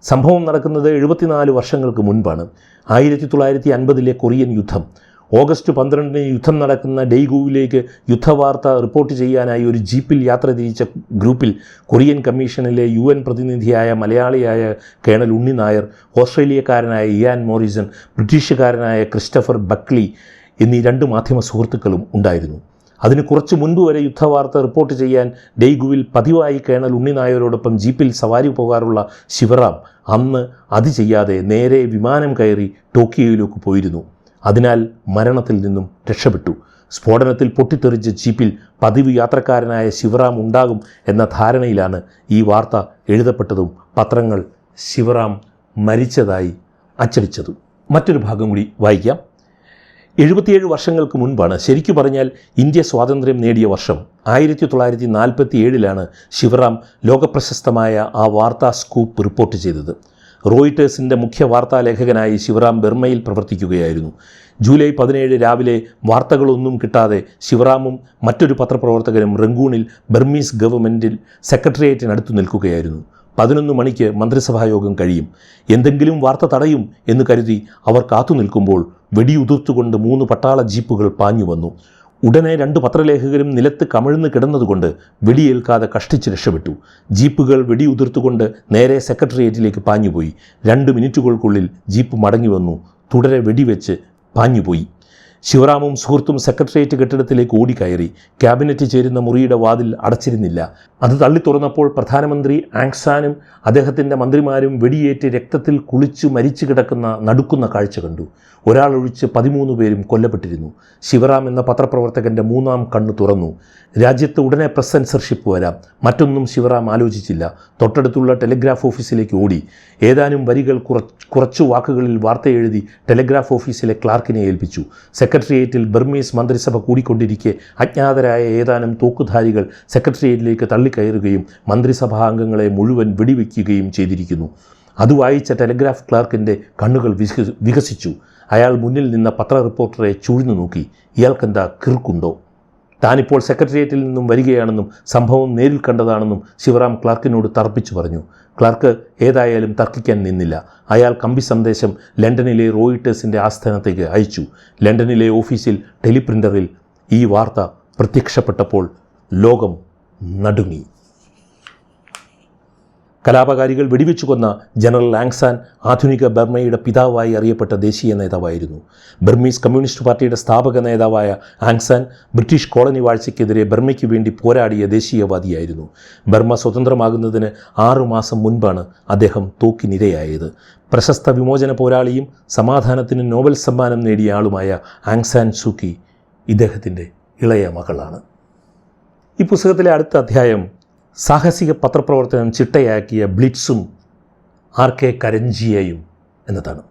സംഭവം നടക്കുന്നത് 74 വർഷങ്ങൾക്ക് മുൻപാണ്. 1950 കൊറിയൻ യുദ്ധം. ഓഗസ്റ്റ് 12 യുദ്ധം നടക്കുന്ന ഡെയ്ഗുവിലേക്ക് യുദ്ധവാർത്ത റിപ്പോർട്ട് ചെയ്യാനായി ഒരു ജീപ്പിൽ യാത്ര തിരിച്ച ഗ്രൂപ്പിൽ കൊറിയൻ കമ്മീഷനിലെ UN പ്രതിനിധിയായ മലയാളിയായ colonel Unni Nair, ഓസ്ട്രേലിയക്കാരനായ Ian Morrison, ബ്രിട്ടീഷുകാരനായ Christopher ബക്ലി എന്നീ 2 മാധ്യമ സുഹൃത്തുക്കളും ഉണ്ടായിരുന്നു. അതിന് കുറച്ച് മുൻപ് വരെ യുദ്ധവാർത്ത റിപ്പോർട്ട് ചെയ്യാൻ ഡെയ്ഗുവിൽ പതിവായി കേണൽ ഉണ്ണി നായരോടൊപ്പം ജീപ്പിൽ സവാരി പോകാറുള്ള ശിവറാം അന്ന് അത് ചെയ്യാതെ നേരെ വിമാനം കയറി ടോക്കിയോയിലേക്ക് പോയിരുന്നു. അതിനാൽ മരണത്തിൽ നിന്നും രക്ഷപ്പെട്ടു. സ്ഫോടനത്തിൽ പൊട്ടിത്തെറിച്ച ജീപ്പിൽ പതിവ് യാത്രക്കാരനായ ശിവറാം ഉണ്ടാകും എന്ന ധാരണയിലാണ് ഈ വാർത്ത എഴുതപ്പെട്ടതും പത്രങ്ങൾ ശിവറാം മരിച്ചതായി അച്ചടിച്ചതും. മറ്റൊരു ഭാഗം കൂടി വായിക്കാം. 77 വർഷങ്ങൾക്ക് മുൻപാണ്, ശരിക്കു പറഞ്ഞാൽ ഇന്ത്യ സ്വാതന്ത്ര്യം നേടിയ വർഷം 1947 ശിവറാം ലോകപ്രശസ്തമായ ആ വാർത്താ സ്കൂപ്പ് റിപ്പോർട്ട് ചെയ്തത്. റോയിട്ടേഴ്സിൻ്റെ മുഖ്യ വാർത്താ ലേഖകനായി ശിവറാം ബർമയിൽ പ്രവർത്തിക്കുകയായിരുന്നു. ജൂലൈ 17 രാവിലെ വാർത്തകളൊന്നും കിട്ടാതെ ശിവറാമും മറ്റൊരു പത്രപ്രവർത്തകനും റംഗൂണിൽ ബർമീസ് ഗവൺമെൻറ്റിൽ സെക്രട്ടേറിയറ്റിനടുത്ത് നിൽക്കുകയായിരുന്നു. 11 മണിക്ക് മന്ത്രിസഭായോഗം കഴിയും. എന്തെങ്കിലും വാർത്ത തടയും എന്ന് കരുതി അവർ കാത്തു നിൽക്കുമ്പോൾ വെടിയുതിർത്തുകൊണ്ട് 3 പട്ടാള ജീപ്പുകൾ പാഞ്ഞു വന്നു. ഉടനെ 2 പത്രലേഖകരും നിലത്ത് കമിഴ്ന്ന് കിടന്നതുകൊണ്ട് വെടിയേൽക്കാതെ കഷ്ടിച്ച് രക്ഷപ്പെട്ടു. ജീപ്പുകൾ വെടിയുതിർത്തുകൊണ്ട് നേരെ സെക്രട്ടേറിയറ്റിലേക്ക് പാഞ്ഞുപോയി. 2 മിനിറ്റുകൾക്കുള്ളിൽ ജീപ്പ് മടങ്ങി വന്നു. തുടരെ വെടിവെച്ച് പാഞ്ഞുപോയി. ശിവറാമും സുഹൃത്തും സെക്രട്ടേറിയറ്റ് കെട്ടിടത്തിലേക്ക് ഓടിക്കയറി. ക്യാബിനറ്റ് ചേരുന്ന മുറിയുടെ വാതിൽ അടച്ചിരുന്നില്ല. അത് തള്ളി തുറന്നപ്പോൾ പ്രധാനമന്ത്രി ആങ് സാനും അദ്ദേഹത്തിൻ്റെ മന്ത്രിമാരും വെടിയേറ്റ് രക്തത്തിൽ കുളിച്ചു മരിച്ചു കിടക്കുന്ന നടുക്കുന്ന കാഴ്ച കണ്ടു. ഒരാളൊഴിച്ച് 13 പേരും കൊല്ലപ്പെട്ടിരുന്നു. ശിവറാം എന്ന പത്രപ്രവർത്തകൻ്റെ 3ാം കണ്ണ് തുറന്നു. രാജ്യത്ത് ഉടനെ പ്രസ് സെൻസർഷിപ്പ് വരാം. മറ്റൊന്നും ശിവറാം ആലോചിച്ചില്ല. തൊട്ടടുത്തുള്ള ടെലിഗ്രാഫ് ഓഫീസിലേക്ക് ഓടി. ഏതാനും വരികൾ കുറച്ചു വാക്കുകളിൽ വാർത്ത എഴുതി ടെലിഗ്രാഫ് ഓഫീസിലെ ക്ലാർക്കിനെ ഏൽപ്പിച്ചു. സെക്രട്ടേറിയറ്റിൽ ബർമീസ് മന്ത്രിസഭ കൂടിക്കൊണ്ടിരിക്കെ അജ്ഞാതരായ ഏതാനും തോക്കുധാരികൾ സെക്രട്ടേറിയറ്റിലേക്ക് തള്ളിക്കയറുകയും മന്ത്രിസഭാ അംഗങ്ങളെ മുഴുവൻ വെടിവെക്കുകയും ചെയ്തിരിക്കുന്നു. അത് വായിച്ച ടെലിഗ്രാഫ് ക്ലാർക്കിൻ്റെ കണ്ണുകൾ വികസിച്ചു. അയാൾ മുന്നിൽ നിന്ന പത്ര റിപ്പോർട്ടറെ ചൂഴ്ന്നു നോക്കി. ഇയാൾക്കെന്താ കിറുക്കുണ്ടോ? താനിപ്പോൾ സെക്രട്ടേറിയറ്റിൽ നിന്നും വരികയാണെന്നും സംഭവം നേരിൽ കണ്ടതാണെന്നും ശിവറാം ക്ലാർക്കിനോട് തർപ്പിച്ചു പറഞ്ഞു. ക്ലാർക്ക് ഏതായാലും തർക്കിക്കാൻ നിന്നില്ല. അയാൾ കമ്പി സന്ദേശം ലണ്ടനിലെ റോയിട്ടേഴ്സിൻ്റെ ആസ്ഥാനത്തേക്ക് അയച്ചു. ലണ്ടനിലെ ഓഫീസിൽ ടെലിപ്രിൻ്ററിൽ ഈ വാർത്ത പ്രത്യക്ഷപ്പെട്ടപ്പോൾ ലോകം നടുങ്ങി. കലാപകാരികൾ വെടിവെച്ചു കൊന്ന ജനറൽ ആങ് സാൻ ആധുനിക ബർമയുടെ പിതാവായി അറിയപ്പെട്ട ദേശീയ നേതാവായിരുന്നു. ബർമീസ് കമ്മ്യൂണിസ്റ്റ് പാർട്ടിയുടെ സ്ഥാപക നേതാവായ ആങ് സാൻ ബ്രിട്ടീഷ് കോളനി വാഴ്ചയ്ക്കെതിരെ ബർമയ്ക്ക് വേണ്ടി പോരാടിയ ദേശീയവാദിയായിരുന്നു. ബർമ സ്വതന്ത്രമാകുന്നതിന് 6 മാസം മുൻപാണ് അദ്ദേഹം തോക്കിനിരയായത്. പ്രശസ്ത വിമോചന പോരാളിയും സമാധാനത്തിന് നോബൽ സമ്മാനം നേടിയ ആളുമായ ആങ് സാൻ സൂക്കി ഇദ്ദേഹത്തിൻ്റെ ഇളയ മകളാണ്. ഈ പുസ്തകത്തിലെ അടുത്ത അധ്യായം സാഹസിക പത്രപ്രവർത്തനം ചിട്ടയാക്കിയ ബ്ലിറ്റ്സും RK കരഞ്ജിയയും എന്നതാണ്.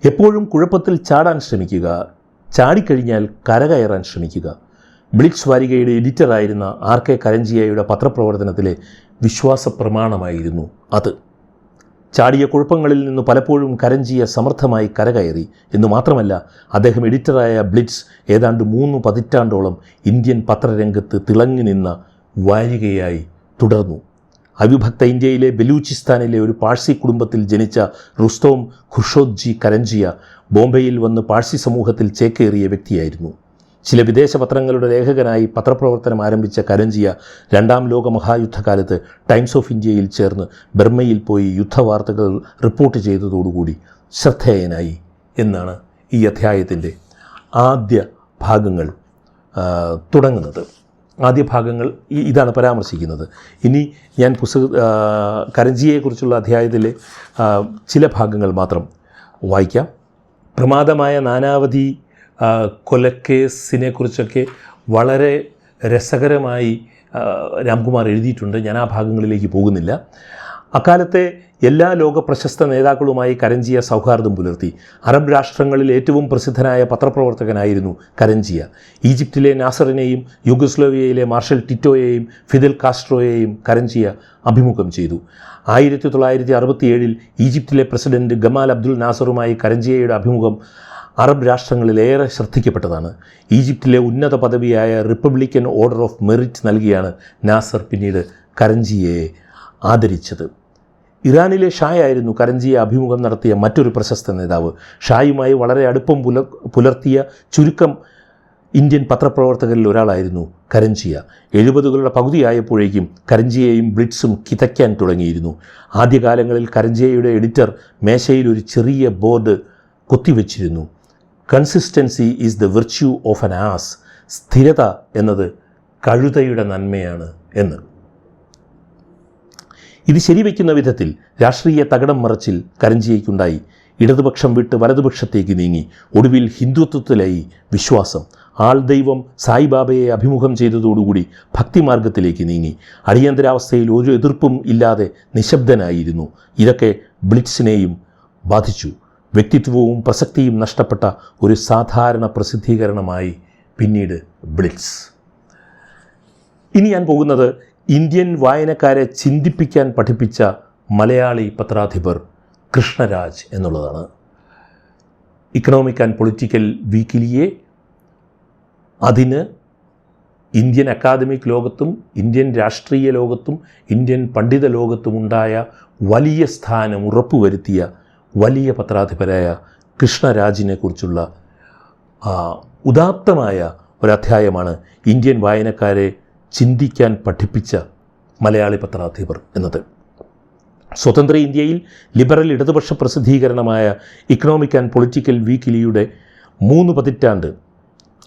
എപ്പോഴും കുഴപ്പത്തിൽ ചാടാൻ ശ്രമിക്കുക, ചാടിക്കഴിഞ്ഞാൽ കരകയറാൻ ശ്രമിക്കുക. ബ്ലിറ്റ്സ് വാരികയുടെ എഡിറ്ററായിരുന്ന RK കരഞ്ജിയയുടെ പത്രപ്രവർത്തനത്തിലെ വിശ്വാസ പ്രമാണമായിരുന്നു അത്. ചാടിയ കുഴപ്പങ്ങളിൽ നിന്ന് പലപ്പോഴും കരഞ്ജിയ സമർത്ഥമായി കരകയറി എന്നു മാത്രമല്ല, അദ്ദേഹം എഡിറ്ററായ ബ്ലിറ്റ്സ് ഏതാണ്ട് 3 പതിറ്റാണ്ടോളം ഇന്ത്യൻ പത്രരംഗത്ത് തിളങ്ങി നിന്ന വാരികയായി തുടർന്നു. അവിഭക്ത ഇന്ത്യയിലെ ബലൂചിസ്ഥാനിലെ ഒരു പാഴ്സി കുടുംബത്തിൽ ജനിച്ച റുസ്തോം ഖുർഷോദ്ജി കരഞ്ജിയ ബോംബെയിൽ വന്ന് പാഴ്സി സമൂഹത്തിൽ ചേക്കേറിയ വ്യക്തിയായിരുന്നു. ചില വിദേശ പത്രങ്ങളുടെ ലേഖകനായി പത്രപ്രവർത്തനം ആരംഭിച്ച കരഞ്ജിയ 2ാം ലോക മഹായുദ്ധകാലത്ത് ടൈംസ് ഓഫ് ഇന്ത്യയിൽ ചേർന്ന് ബർമയിൽ പോയി യുദ്ധവാർത്തകൾ റിപ്പോർട്ട് ചെയ്തതോടുകൂടി ശ്രദ്ധേയനായി എന്നാണ് ഈ അധ്യായത്തിൻ്റെ ആദ്യ ഭാഗങ്ങൾ തുടങ്ങുന്നത്. ആദ്യ ഭാഗങ്ങൾ ഇതാണ് പരാമർശിക്കുന്നത്. ഇനി ഞാൻ കരഞ്ജിയെക്കുറിച്ചുള്ള അധ്യായത്തിലെ ചില ഭാഗങ്ങൾ മാത്രം വായിക്കാം. പ്രമാദമായ നാനാവധി കൊലക്കേസിനെക്കുറിച്ചൊക്കെ വളരെ രസകരമായി രാംകുമാർ എഴുതിയിട്ടുണ്ട്. ഞാൻ ആ ഭാഗങ്ങളിലേക്ക് പോകുന്നില്ല. അക്കാലത്തെ എല്ലാ ലോക പ്രശസ്ത നേതാക്കളുമായി കരഞ്ജിയ സൗഹാർദ്ദം പുലർത്തി. അറബ് രാഷ്ട്രങ്ങളിൽ ഏറ്റവും പ്രസിദ്ധനായ പത്രപ്രവർത്തകനായിരുന്നു കരഞ്ജിയ. ഈജിപ്തിലെ നാസറിനെയും യൂഗോസ്ലോവിയയിലെ മാർഷൽ ടിറ്റോയെയും ഫിദൽ കാസ്ട്രോയെയും കരഞ്ജിയ അഭിമുഖം ചെയ്തു. 1967 ഈജിപ്തിലെ പ്രസിഡന്റ് ഗമാൽ അബ്ദുൽ നാസറുമായി കരഞ്ജിയയുടെ അഭിമുഖം അറബ് രാഷ്ട്രങ്ങളിലേറെ ശ്രദ്ധിക്കപ്പെട്ടതാണ്. ഈജിപ്തിലെ ഉന്നത പദവിയായ റിപ്പബ്ലിക്കൻ ഓർഡർ ഓഫ് മെറിറ്റ് നൽകിയാണ് നാസർ പിന്നീട് കരഞ്ജിയയെ ആദരിച്ചത്. ഇറാനിലെ ഷായായിരുന്നു കരഞ്ജിയെ അഭിമുഖം നടത്തിയ മറ്റൊരു പ്രശസ്ത നേതാവ്. ഷായുമായി വളരെ അടുപ്പം പുലർത്തിയ ചുരുക്കം ഇന്ത്യൻ പത്രപ്രവർത്തകരിൽ ഒരാളായിരുന്നു കരഞ്ജിയ. 70കളുടെ പകുതിയായപ്പോഴേക്കും കരഞ്ജിയയും ബ്ലിറ്റ്സും കിതയ്ക്കാൻ തുടങ്ങിയിരുന്നു. ആദ്യകാലങ്ങളിൽ കരഞ്ജിയയുടെ എഡിറ്റർ മേശയിൽ ഒരു ചെറിയ ബോർഡ് കൊത്തിവെച്ചിരുന്നു. Consistency is the virtue of an ass. സ്ഥിരത എന്നത് കഴുതയുടെ നന്മയാണ് എന്ന്. ഇത് ശരിവയ്ക്കുന്ന വിധത്തിൽ രാഷ്ട്രീയ തകിടം മറിച്ചിൽ കരഞ്ജിയയ്ക്കുണ്ടായി. ഇടതുപക്ഷം വിട്ട് വലതുപക്ഷത്തേക്ക് നീങ്ങി. ഒടുവിൽ ഹിന്ദുത്വത്തിലായി വിശ്വാസം. ആൾദൈവം സായിബാബയെ അഭിമുഖം ചെയ്തതോടുകൂടി ഭക്തിമാർഗത്തിലേക്ക് നീങ്ങി. അടിയന്തരാവസ്ഥയിൽ ഒരു എതിർപ്പും ഇല്ലാതെ നിശബ്ദനായിരുന്നു. ഇതൊക്കെ ബ്ലിറ്റ്സിനെയും ബാധിച്ചു. വ്യക്തിത്വവും പ്രസക്തിയും നഷ്ടപ്പെട്ട ഒരു സാധാരണ പ്രസിദ്ധീകരണമായി പിന്നീട് ബ്ലിറ്റ്സ്. ഇനി ഞാൻ പോകുന്നത് ഇന്ത്യൻ വായനക്കാരെ ചിന്തിപ്പിക്കാൻ പഠിപ്പിച്ച മലയാളി പത്രാധിപർ കൃഷ്ണരാജ് എന്നുള്ളതാണ്. ഇക്കണോമിക് ആൻഡ് പൊളിറ്റിക്കൽ വീക്കിലിയെ, അതിന്, ഇന്ത്യൻ അക്കാദമിക് ലോകത്തും ഇന്ത്യൻ രാഷ്ട്രീയ ലോകത്തും ഇന്ത്യൻ പണ്ഡിത ലോകത്തുമുണ്ടായ വലിയ സ്ഥാനം ഉറപ്പുവരുത്തിയ വലിയ പത്രാധിപരായ കൃഷ്ണരാജിനെക്കുറിച്ചുള്ള ഉദാത്തമായ ഒരധ്യായമാണ് ഇന്ത്യൻ വായനക്കാരെ ചിന്തിക്കാൻ പഠിപ്പിച്ച മലയാളി പത്രാധിപർ എന്നത്. സ്വതന്ത്ര ഇന്ത്യയിൽ ലിബറൽ ഇടതുപക്ഷ പ്രസിദ്ധീകരണമായ ഇക്കണോമിക് ആൻഡ് പൊളിറ്റിക്കൽ വീക്കിലിയുടെ 3 പതിറ്റാണ്ട്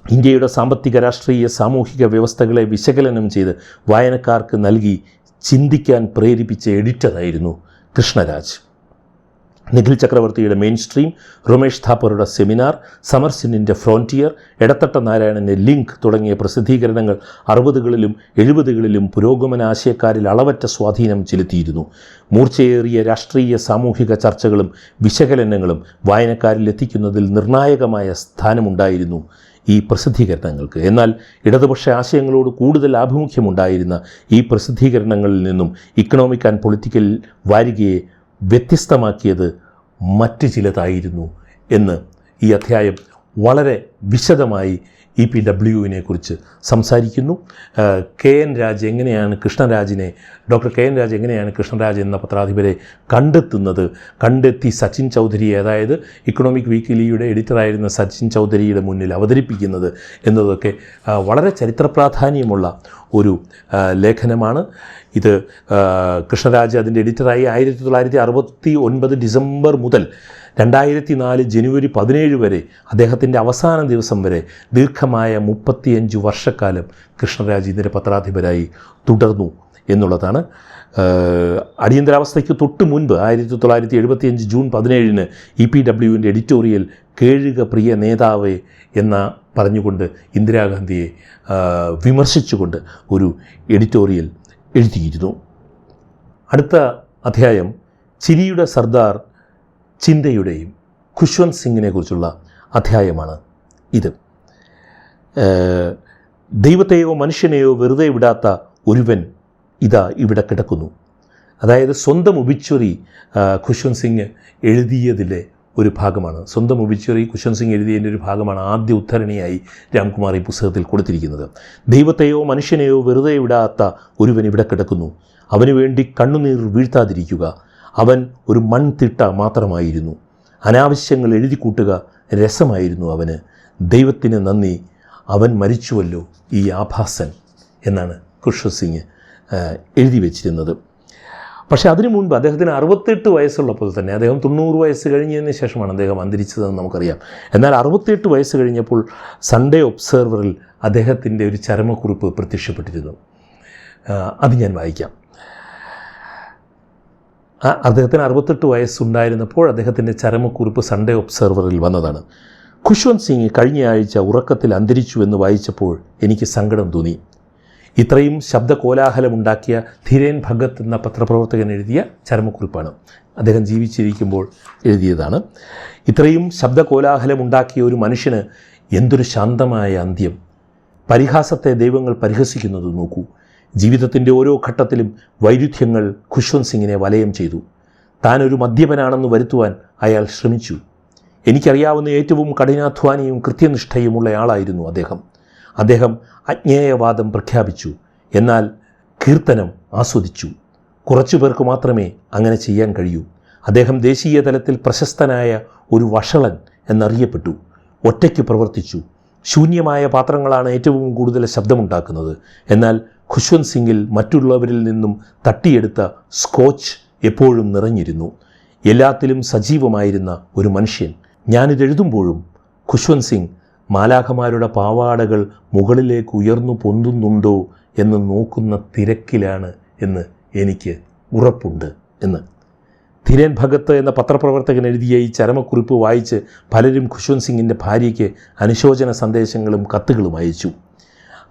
ഇന്ത്യയുടെ സാമ്പത്തിക, രാഷ്ട്രീയ, സാമൂഹിക വ്യവസ്ഥകളെ വിശകലനം ചെയ്ത് വായനക്കാർക്ക് നൽകി ചിന്തിക്കാൻ പ്രേരിപ്പിച്ച എഡിറ്ററായിരുന്നു കൃഷ്ണരാജ്. നിഖിൽ ചക്രവർത്തിയുടെ മെയിൻ സ്ട്രീം, രമേഷ് ഥാപ്പറുടെ സെമിനാർ, സമർ സെന്നിൻ്റെ ഫ്രോണ്ടിയർ, എടത്തട്ട നാരായണൻ്റെ ലിങ്ക് തുടങ്ങിയ പ്രസിദ്ധീകരണങ്ങൾ 60കളിലും 70കളിലും പുരോഗമന ആശയക്കാരിൽ അളവറ്റ സ്വാധീനം ചെലുത്തിയിരുന്നു. മൂർച്ചയേറിയ രാഷ്ട്രീയ സാമൂഹിക ചർച്ചകളും വിശകലനങ്ങളും വായനക്കാരിൽ എത്തിക്കുന്നതിൽ നിർണായകമായ സ്ഥാനമുണ്ടായിരുന്നു ഈ പ്രസിദ്ധീകരണങ്ങൾക്ക്. എന്നാൽ ഇടതുപക്ഷ ആശയങ്ങളോട് കൂടുതൽ ആഭിമുഖ്യമുണ്ടായിരുന്ന ഈ പ്രസിദ്ധീകരണങ്ങളിൽ നിന്നും ഇക്കണോമിക് ആൻഡ് പൊളിറ്റിക്കൽ വാരികയെ വ്യത്യസ്തമാക്കിയത് മറ്റ് ചിലതായിരുന്നു എന്ന് ഈ അധ്യായം വളരെ വിശദമായി EPWനെ കുറിച്ച് സംസാരിക്കുന്നു. KN രാജ് എങ്ങനെയാണ് കൃഷ്ണരാജിനെ, ഡോക്ടർ KN രാജ് എങ്ങനെയാണ് കൃഷ്ണരാജ് എന്ന പത്രാധിപരെ കണ്ടെത്തി സച്ചിൻ ചൗധരിയെ, അതായത് ഇക്കണോമിക് വീക്കിലിയുടെ എഡിറ്ററായിരുന്ന സച്ചിൻ ചൗധരിയുടെ മുന്നിൽ അവതരിപ്പിക്കുന്നത് എന്നതൊക്കെ വളരെ ചരിത്ര പ്രാധാന്യമുള്ള ഒരു ലേഖനമാണ്. ഇത് കൃഷ്ണരാജ് അതിൻ്റെ എഡിറ്ററായി 1969 ഡിസംബർ മുതൽ 2004 ജനുവരി 17 വരെ, അദ്ദേഹത്തിൻ്റെ അവസാന ദിവസം വരെ ദീർഘമായ 35 വർഷക്കാലം കൃഷ്ണരാജ് ഇതിൻ്റെ പത്രാധിപരായി തുടർന്നു എന്നുള്ളതാണ്. അടിയന്തരാവസ്ഥയ്ക്ക് തൊട്ട് മുൻപ് 1975 ജൂൺ 17 EPWൻ്റെ എഡിറ്റോറിയൽ കേഴുക പ്രിയ നേതാവേ എന്ന പറഞ്ഞുകൊണ്ട് ഇന്ദിരാഗാന്ധിയെ വിമർശിച്ചുകൊണ്ട് ഒരു എഡിറ്റോറിയൽ എഴുതിയിരുന്നു. അടുത്ത അധ്യായം ചിരിയുടെ സർദാർ ചിന്തയുടെയും ഖുശ്വന്ത് സിംഗിനെ കുറിച്ചുള്ള അധ്യായമാണ് ഇത്. ദൈവത്തെയോ മനുഷ്യനെയോ വെറുതെ വിടാത്ത ഒരുവൻ ഇതാ ഇവിടെ കിടക്കുന്നു. അതായത് സ്വന്തം ഒബിച്വറി ഖുശ്വന്ത് സിംഗ് എഴുതിയതിലെ ഒരു ഭാഗമാണ്. സ്വന്തം ഒബിച്വറി ഖുശ്വന്ത് സിംഗ് എഴുതിയതിൻ്റെ ഒരു ഭാഗമാണ് ആദ്യ ഉദ്ധരണിയായി രാംകുമാർ ഈ പുസ്തകത്തിൽ കൊടുത്തിരിക്കുന്നത്. ദൈവത്തെയോ മനുഷ്യനെയോ വെറുതെ വിടാത്ത ഒരുവൻ ഇവിടെ കിടക്കുന്നു. അവന് വേണ്ടി കണ്ണുനീർ വീഴ്ത്താതിരിക്കുക. അവൻ ഒരു മൺതിട്ട മാത്രമായിരുന്നു. അനാവശ്യങ്ങൾ എഴുതിക്കൂട്ടുക രസമായിരുന്നു അവന്. ദൈവത്തിന് നന്ദി, അവൻ മരിച്ചുവല്ലോ ഈ ആഭാസൻ എന്നാണ് ഖുശ്വന്ത് സിംഗ് എഴുതി വച്ചിരുന്നത്. പക്ഷേ അതിനു മുൻപ് അദ്ദേഹത്തിന് 68 വയസ്സുള്ളപ്പോൾ തന്നെ, അദ്ദേഹം 90 വയസ്സ് കഴിഞ്ഞതിന് ശേഷമാണ് അദ്ദേഹം അന്തരിച്ചതെന്ന് നമുക്കറിയാം. എന്നാൽ 68 വയസ്സ് കഴിഞ്ഞപ്പോൾ സൺഡേ ഒബ്സർവറിൽ അദ്ദേഹത്തിൻ്റെ ഒരു ചരമക്കുറിപ്പ് പ്രത്യക്ഷപ്പെട്ടിരുന്നു. അത് ഞാൻ വായിക്കാം. അദ്ദേഹത്തിന് 68 വയസ്സുണ്ടായിരുന്നപ്പോൾ അദ്ദേഹത്തിൻ്റെ ചരമക്കുറിപ്പ് സൺഡേ ഒബ്സർവറിൽ വന്നതാണ്. ഖുശ്വന്ത് സിംഗ് കഴിഞ്ഞയാഴ്ച ഉറക്കത്തിൽ അന്തരിച്ചുവെന്ന് വായിച്ചപ്പോൾ എനിക്ക് സങ്കടം തോന്നി. ഇത്രയും ശബ്ദകോലാഹലമുണ്ടാക്കിയ ധീരേൻ ഭഗത് എന്ന പത്രപ്രവർത്തകൻ എഴുതിയ ചരമക്കുറിപ്പാണ്. അദ്ദേഹം ജീവിച്ചിരിക്കുമ്പോൾ എഴുതിയതാണ്. ഇത്രയും ശബ്ദകോലാഹലമുണ്ടാക്കിയ ഒരു മനുഷ്യന് എന്തൊരു ശാന്തമായ അന്ത്യം. പരിഹാസത്തെ ദൈവങ്ങൾ പരിഹസിക്കുന്നത് നോക്കൂ. ജീവിതത്തിൻ്റെ ഓരോ ഘട്ടത്തിലും വൈരുദ്ധ്യങ്ങൾ ഖുശ്വന്ത് സിംഗിനെ വലയം ചെയ്തു. താനൊരു മദ്യപനാണെന്ന് വരുത്തുവാൻ അയാൾ ശ്രമിച്ചു. എനിക്കറിയാവുന്ന ഏറ്റവും കഠിനാധ്വാനിയും കൃത്യനിഷ്ഠയുമുള്ള ആളായിരുന്നു അദ്ദേഹം. അദ്ദേഹം അജ്ഞേയവാദം പ്രഖ്യാപിച്ചു, എന്നാൽ കീർത്തനം ആസ്വദിച്ചു. കുറച്ചു പേർക്ക് മാത്രമേ അങ്ങനെ ചെയ്യാൻ കഴിയൂ. അദ്ദേഹം ദേശീയ തലത്തിൽ പ്രശസ്തനായ ഒരു വഷളൻ എന്നറിയപ്പെട്ടു. ഒറ്റയ്ക്ക് പ്രവർത്തിച്ചു. ശൂന്യമായ പാത്രങ്ങളാണ് ഏറ്റവും കൂടുതൽ ശബ്ദമുണ്ടാക്കുന്നത്. എന്നാൽ ഖുശ്വന്ത് സിംഗിൽ മറ്റുള്ളവരിൽ നിന്നും തട്ടിയെടുത്ത സ്കോച്ച് എപ്പോഴും നിറഞ്ഞിരുന്നു. എല്ലാത്തിലും സജീവമായിരുന്ന ഒരു മനുഷ്യൻ. ഞാനിതെഴുതുമ്പോഴും ഖുശ്വന്ത് സിംഗ് മാലാഖമാരുടെ പാവാടകൾ മുകളിലേക്ക് ഉയർന്നു പൊന്തുന്നുണ്ടോ എന്ന് നോക്കുന്ന തിരക്കിലാണ് എന്ന് എനിക്ക് ഉറപ്പുണ്ട് എന്ന് ധീരേൻ ഭഗത് എന്ന പത്രപ്രവർത്തകൻ എഴുതിയ ഈ ചരമക്കുറിപ്പ് വായിച്ച് പലരും ഖുശ്വന്ത് സിംഗിൻ്റെ ഭാര്യയ്ക്ക് അനുശോചന സന്ദേശങ്ങളും കത്തുകളും അയച്ചു.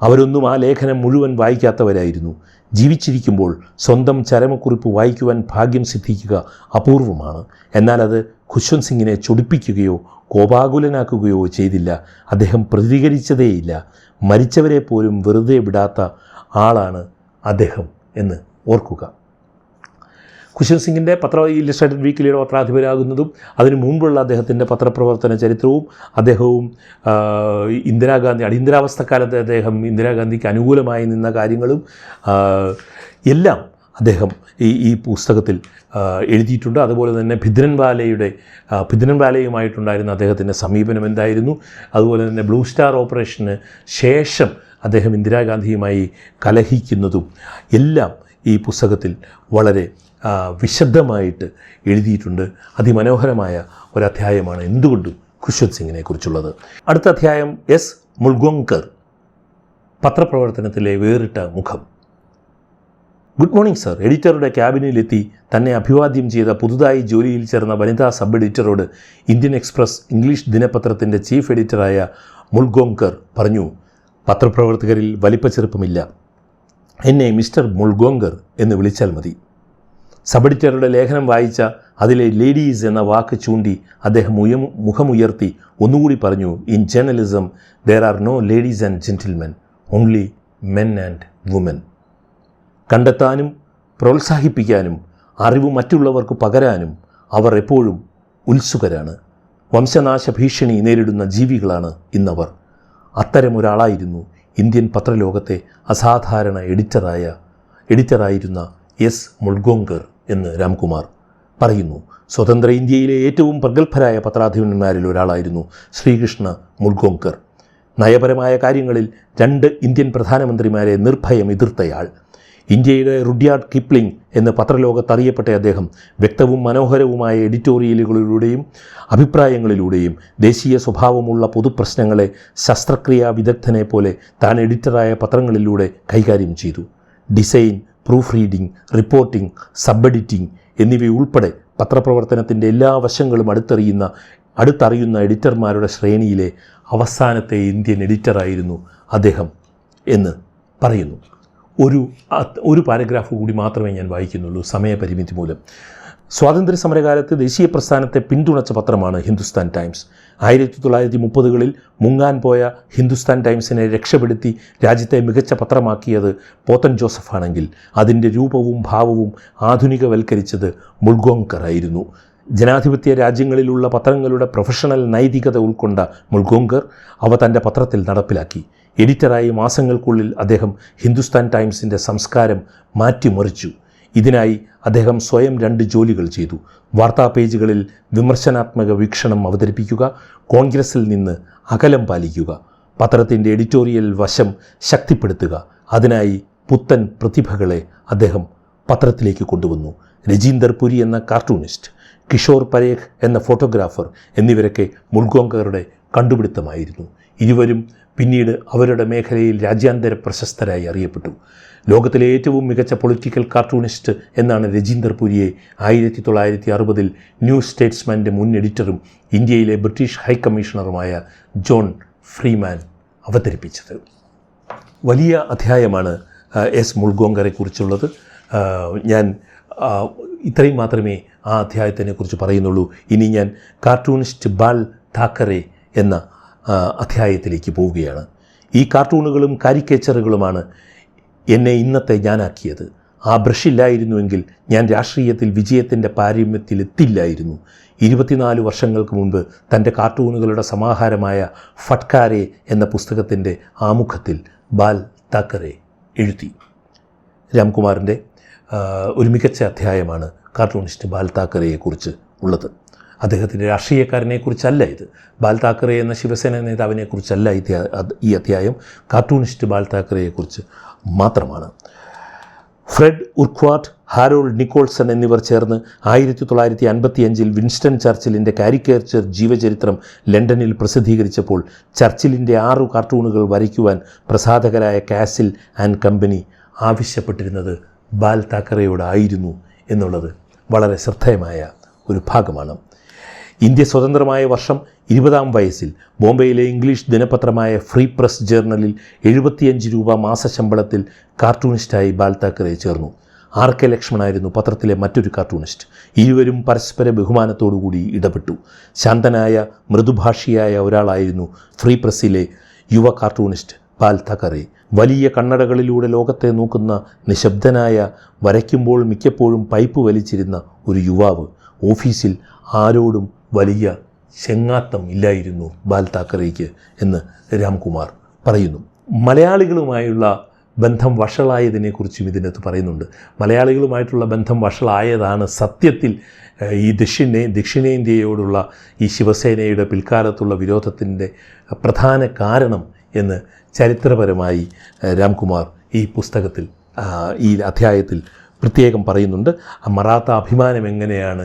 അവരൊന്നും ആ ലേഖനം മുഴുവൻ വായിക്കാത്തവരായിരുന്നു. ജീവിച്ചിരിക്കുമ്പോൾ സ്വന്തം ചരമക്കുറിപ്പ് വായിക്കുവാൻ ഭാഗ്യം സിദ്ധിക്കുക അപൂർവമാണ്. എന്നാൽ അത് ഖുശ്വന്ത് സിംഗിനെ ചൊടിപ്പിക്കുകയോ കോപാകുലനാക്കുകയോ ചെയ്തില്ല. അദ്ദേഹം പ്രതികരിച്ചതേയില്ല. മരിച്ചവരെ പോലും വെറുതെ വിടാത്ത ആളാണ് അദ്ദേഹം എന്ന് ഓർക്കുക. ഖുശ്വന്ത് സിംഗിൻ്റെ ഇല്ലസ്ട്രേറ്റഡ് വീക്കിലിയുടെ പത്രാധിപരാകുന്നതും അതിനു മുമ്പുള്ള അദ്ദേഹത്തിൻ്റെ പത്രപ്രവർത്തന ചരിത്രവും അദ്ദേഹവും ഇന്ദിരാഗാന്ധി അടിയന്തരാവസ്ഥക്കാലത്ത് അദ്ദേഹം ഇന്ദിരാഗാന്ധിക്ക് അനുകൂലമായി നിന്ന കാര്യങ്ങളും എല്ലാം അദ്ദേഹം ഈ പുസ്തകത്തിൽ എഴുതിയിട്ടുണ്ട്. അതുപോലെ തന്നെ ഭിദ്രൻവാലയുമായിട്ടുണ്ടായിരുന്ന അദ്ദേഹത്തിൻ്റെ സമീപനം എന്തായിരുന്നു, അതുപോലെ തന്നെ ബ്ലൂ സ്റ്റാർ ഓപ്പറേഷന് ശേഷം അദ്ദേഹം ഇന്ദിരാഗാന്ധിയുമായി കലഹിക്കുന്നതും എല്ലാം ഈ പുസ്തകത്തിൽ വളരെ വിശദമായിട്ട് എഴുതിയിട്ടുണ്ട്. അതിമനോഹരമായ ഒരധ്യായമാണ് എന്തുകൊണ്ടും ഖുശ്വന്ത് സിംഗിനെ കുറിച്ചുള്ളത്. അടുത്ത അധ്യായം എസ് മുൾഗോങ്കർ, പത്രപ്രവർത്തനത്തിലെ വേറിട്ട മുഖം. Good morning sir. എഡിറ്ററുടെ ക്യാബിനിലെത്തി തന്നെ അഭിവാദ്യം ചെയ്ത പുതുതായി ജോലിയിൽ ചേർന്ന വനിതാ സബ് എഡിറ്ററോട് ഇന്ത്യൻ എക്സ്പ്രസ് ഇംഗ്ലീഷ് ദിനപത്രത്തിൻ്റെ ചീഫ് എഡിറ്ററായ മുൾഗോങ്കർ പറഞ്ഞു, പത്രപ്രവർത്തകരിൽ വലിപ്പച്ചെറുപ്പമില്ല. എന്നെ മിസ്റ്റർ മുൾഗോങ്കർ എന്ന് വിളിച്ചാൽ മതി. സബ് എഡിറ്ററുടെ ലേഖനം വായിച്ച അതിലെ ലേഡീസ് എന്ന വാക്ക് ചൂണ്ടി അദ്ദേഹം മുഖമുയർത്തി ഒന്നുകൂടി പറഞ്ഞു, in journalism there are no ladies and gentlemen, only men and woman. കണ്ടെത്താനും പ്രോത്സാഹിപ്പിക്കാനും അറിവ് മറ്റുള്ളവർക്ക് പകരാനും അവർ എപ്പോഴും ഉത്സുകരാണ്. വംശനാശ ഭീഷണി നേരിടുന്ന ജീവികളാണ് ഇന്നവർ. അത്തരമൊരാളായിരുന്നു ഇന്ത്യൻ പത്രലോകത്തെ അസാധാരണ എഡിറ്ററായിരുന്ന എസ് മുൾഗോങ്കർ എന്ന് രാംകുമാർ പറയുന്നു. സ്വതന്ത്ര ഇന്ത്യയിലെ ഏറ്റവും പ്രഗത്ഭരായ പത്രാധിപന്മാരിൽ ഒരാളായിരുന്നു ശ്രീകൃഷ്ണ മുൾഗോങ്കർ. നയപരമായ കാര്യങ്ങളിൽ 2 ഇന്ത്യൻ പ്രധാനമന്ത്രിമാരെ നിർഭയം എതിർത്തയാൾ. ഇന്ത്യയുടെ റുഡ്യാർഡ് കിപ്ലിംഗ് എന്ന് പത്രലോകത്തറിയപ്പെട്ട അദ്ദേഹം വ്യക്തവും മനോഹരവുമായ എഡിറ്റോറിയലുകളിലൂടെയും അഭിപ്രായങ്ങളിലൂടെയും ദേശീയ സ്വഭാവമുള്ള പൊതുപ്രശ്നങ്ങളെ ശസ്ത്രക്രിയാ വിദഗ്ധനെ പോലെ താൻ എഡിറ്ററായ പത്രങ്ങളിലൂടെ കൈകാര്യം ചെയ്തു. Design, proof reading, reporting, sub editing എന്നിവയുൾപ്പെടെ പത്രപ്രവർത്തനത്തിൻ്റെ എല്ലാ വശങ്ങളും അടുത്തറിയുന്ന എഡിറ്റർമാരുടെ ശ്രേണിയിലെ അവസാനത്തെ ഇന്ത്യൻ എഡിറ്ററായിരുന്നു അദ്ദേഹം എന്ന് പറയുന്നു. ഒരു പാരഗ്രാഫ് കൂടി മാത്രമേ ഞാൻ വായിക്കുന്നുള്ളൂ, സമയപരിമിതി മൂലം. സ്വാതന്ത്ര്യ സമരകാലത്ത് ദേശീയ പ്രസ്ഥാനത്തെ പിന്തുണച്ച പത്രമാണ് ഹിന്ദുസ്ഥാൻ ടൈംസ്. 1930കളിൽ മുങ്ങാൻ പോയ ഹിന്ദുസ്ഥാൻ ടൈംസിനെ രക്ഷപ്പെടുത്തി രാജ്യത്തെ മികച്ച പത്രമാക്കിയത് പോത്തൻ ജോസഫാണെങ്കിൽ അതിൻ്റെ രൂപവും ഭാവവും ആധുനികവൽക്കരിച്ചത് മുൾഗോങ്കർ ആയിരുന്നു. ജനാധിപത്യ രാജ്യങ്ങളിലുള്ള പത്രങ്ങളുടെ പ്രൊഫഷണൽ നൈതികത ഉൾക്കൊണ്ട മുൾഗോങ്കർ അവ തൻ്റെ പത്രത്തിൽ നടപ്പിലാക്കി. എഡിറ്ററായി മാസങ്ങൾക്കുള്ളിൽ അദ്ദേഹം ഹിന്ദുസ്ഥാൻ ടൈംസിൻ്റെ സംസ്കാരം മാറ്റിമറിച്ചു. ഇതിനായി അദ്ദേഹം സ്വയം 2 ജോലികൾ ചെയ്തു. വാർത്താ പേജുകളിൽ വിമർശനാത്മക വീക്ഷണം അവതരിപ്പിക്കുക, കോൺഗ്രസിൽ നിന്ന് അകലം പാലിക്കുക, പത്രത്തിൻ്റെ എഡിറ്റോറിയൽ വശം ശക്തിപ്പെടുത്തുക. അതിനായി പുത്തൻ പ്രതിഭകളെ അദ്ദേഹം പത്രത്തിലേക്ക് കൊണ്ടുവന്നു. രജീന്ദർ പുരി എന്ന കാർട്ടൂണിസ്റ്റ്, കിഷോർ പരേഖ് എന്ന ഫോട്ടോഗ്രാഫർ എന്നിവരൊക്കെ മുൾഗോങ്കറുടെ കണ്ടുപിടുത്തമായിരുന്നു. ഇരുവരും പിന്നീട് അവരുടെ മേഖലയിൽ രാജ്യാന്തര പ്രശസ്തരായി അറിയപ്പെട്ടു. ലോകത്തിലെ ഏറ്റവും മികച്ച പൊളിറ്റിക്കൽ കാർട്ടൂണിസ്റ്റ് എന്നാണ് രജീന്ദർ പുരിയെ 1960-ൽ ന്യൂ സ്റ്റേറ്റ്സ്മാൻ്റെ മുൻ എഡിറ്ററും ഇന്ത്യയിലെ ബ്രിട്ടീഷ് ഹൈക്കമ്മീഷണറുമായ ജോൺ ഫ്രീമാൻ അവതരിപ്പിച്ചത്. വലിയ അധ്യായമാണ് എസ് മുൾഗോങ്കറെക്കുറിച്ചുള്ളത്. ഞാൻ ഇത്രയും മാത്രമേ ആ അധ്യായത്തിനെക്കുറിച്ച് പറയുന്നുള്ളൂ. ഇനി ഞാൻ കാർട്ടൂണിസ്റ്റ് ബാൽ താക്കറെ എന്ന അധ്യായത്തിലേക്ക് പോവുകയാണ്. ഈ കാർട്ടൂണുകളും കാരിക്കേച്ചറുകളുമാണ് എന്നെ ഇന്നത്തെ ഞാനാക്കിയത്. ആ ബ്രഷില്ലായിരുന്നുവെങ്കിൽ ഞാൻ രാഷ്ട്രീയത്തിൽ വിജയത്തിൻ്റെ പാരമ്യത്തിലെത്തില്ലായിരുന്നു. 24 വർഷങ്ങൾക്ക് മുൻപ് തൻ്റെ കാർട്ടൂണുകളുടെ സമാഹാരമായ ഫട്കാരെ എന്ന പുസ്തകത്തിൻ്റെ ആമുഖത്തിൽ ബാൽ താക്കറെ എഴുതി. രാംകുമാറിൻ്റെ ഒരു മികച്ച അധ്യായമാണ് കാർട്ടൂണിസ്റ്റ് ബാൽ താക്കറെയെക്കുറിച്ച് ഉള്ളത്. അദ്ദേഹത്തിൻ്റെ രാഷ്ട്രീയക്കാരനെക്കുറിച്ചല്ല ഇത്. ബാൽ താക്കറെ എന്ന ശിവസേന നേതാവിനെക്കുറിച്ചല്ല ഈ അധ്യായം. കാർട്ടൂണിസ്റ്റ് ബാൽ താക്കറെയെക്കുറിച്ച് മാത്രമാണ്. ഫ്രെഡ് ഉർക്വാർട്ട്, ഹാരോൾഡ് നിക്കോൾസൺ എന്നിവർ ചേർന്ന് 1955-ൽ വിൻസ്റ്റൺ ചർച്ചിലിൻ്റെ കാരിക്കേച്ചർ ജീവചരിത്രം ലണ്ടനിൽ പ്രസിദ്ധീകരിച്ചപ്പോൾ ചർച്ചിലിൻ്റെ 6 കാർട്ടൂണുകൾ വരയ്ക്കുവാൻ പ്രസാധകരായ കാസിൽ ആൻഡ് കമ്പനി ആവശ്യപ്പെട്ടിരുന്നത് ബാൽ താക്കറെയോടായിരുന്നു എന്നുള്ളത് വളരെ ശ്രദ്ധേയമായ ഒരു ഭാഗമാണ്. ഇന്ത്യ സ്വതന്ത്രമായ വർഷം 20-ാം വയസ്സിൽ ബോംബെയിലെ ഇംഗ്ലീഷ് ദിനപത്രമായ ഫ്രീ പ്രസ് ജേർണലിൽ 75 രൂപ മാസശമ്പളത്തിൽ കാർട്ടൂണിസ്റ്റായി ബാൽ താക്കറെ ചേർന്നു. RK ലക്ഷ്മണായിരുന്നു പത്രത്തിലെ മറ്റൊരു കാർട്ടൂണിസ്റ്റ്. ഇരുവരും പരസ്പര ബഹുമാനത്തോടുകൂടി ഇടപെട്ടു. ശാന്തനായ മൃദുഭാഷിയായ ഒരാളായിരുന്നു ഫ്രീ പ്രസ്സിലെ യുവ കാർട്ടൂണിസ്റ്റ് ബാൽ താക്കറെ. വലിയ കണ്ണടകളിലൂടെ ലോകത്തെ നോക്കുന്ന നിശബ്ദനായ, വരയ്ക്കുമ്പോൾ മിക്കപ്പോഴും പൈപ്പ് വലിച്ചിരുന്ന ഒരു യുവാവ്. ഓഫീസിൽ ആരോടും വലിയ ചെങ്ങാത്തം ഇല്ലായിരുന്നു ബാൽ താക്കറേക്ക് എന്ന് രാംകുമാർ പറയുന്നു. മലയാളികളുമായുള്ള ബന്ധം വഷളായതിനെക്കുറിച്ചും ഇതിനകത്ത് പറയുന്നുണ്ട്. മലയാളികളുമായിട്ടുള്ള ബന്ധം വഷളായതാണ് സത്യത്തിൽ ഈ ദക്ഷിണേന്ത്യയോടുള്ള ഈ ശിവസേനയുടെ പിൽക്കാലത്തുള്ള വിരോധത്തിൻ്റെ പ്രധാന കാരണം എന്ന് ചരിത്രപരമായി രാംകുമാർ ഈ പുസ്തകത്തിൽ ഈ അധ്യായത്തിൽ പ്രത്യേകം പറയുന്നുണ്ട്. മറാത്ത അഭിമാനം എങ്ങനെയാണ്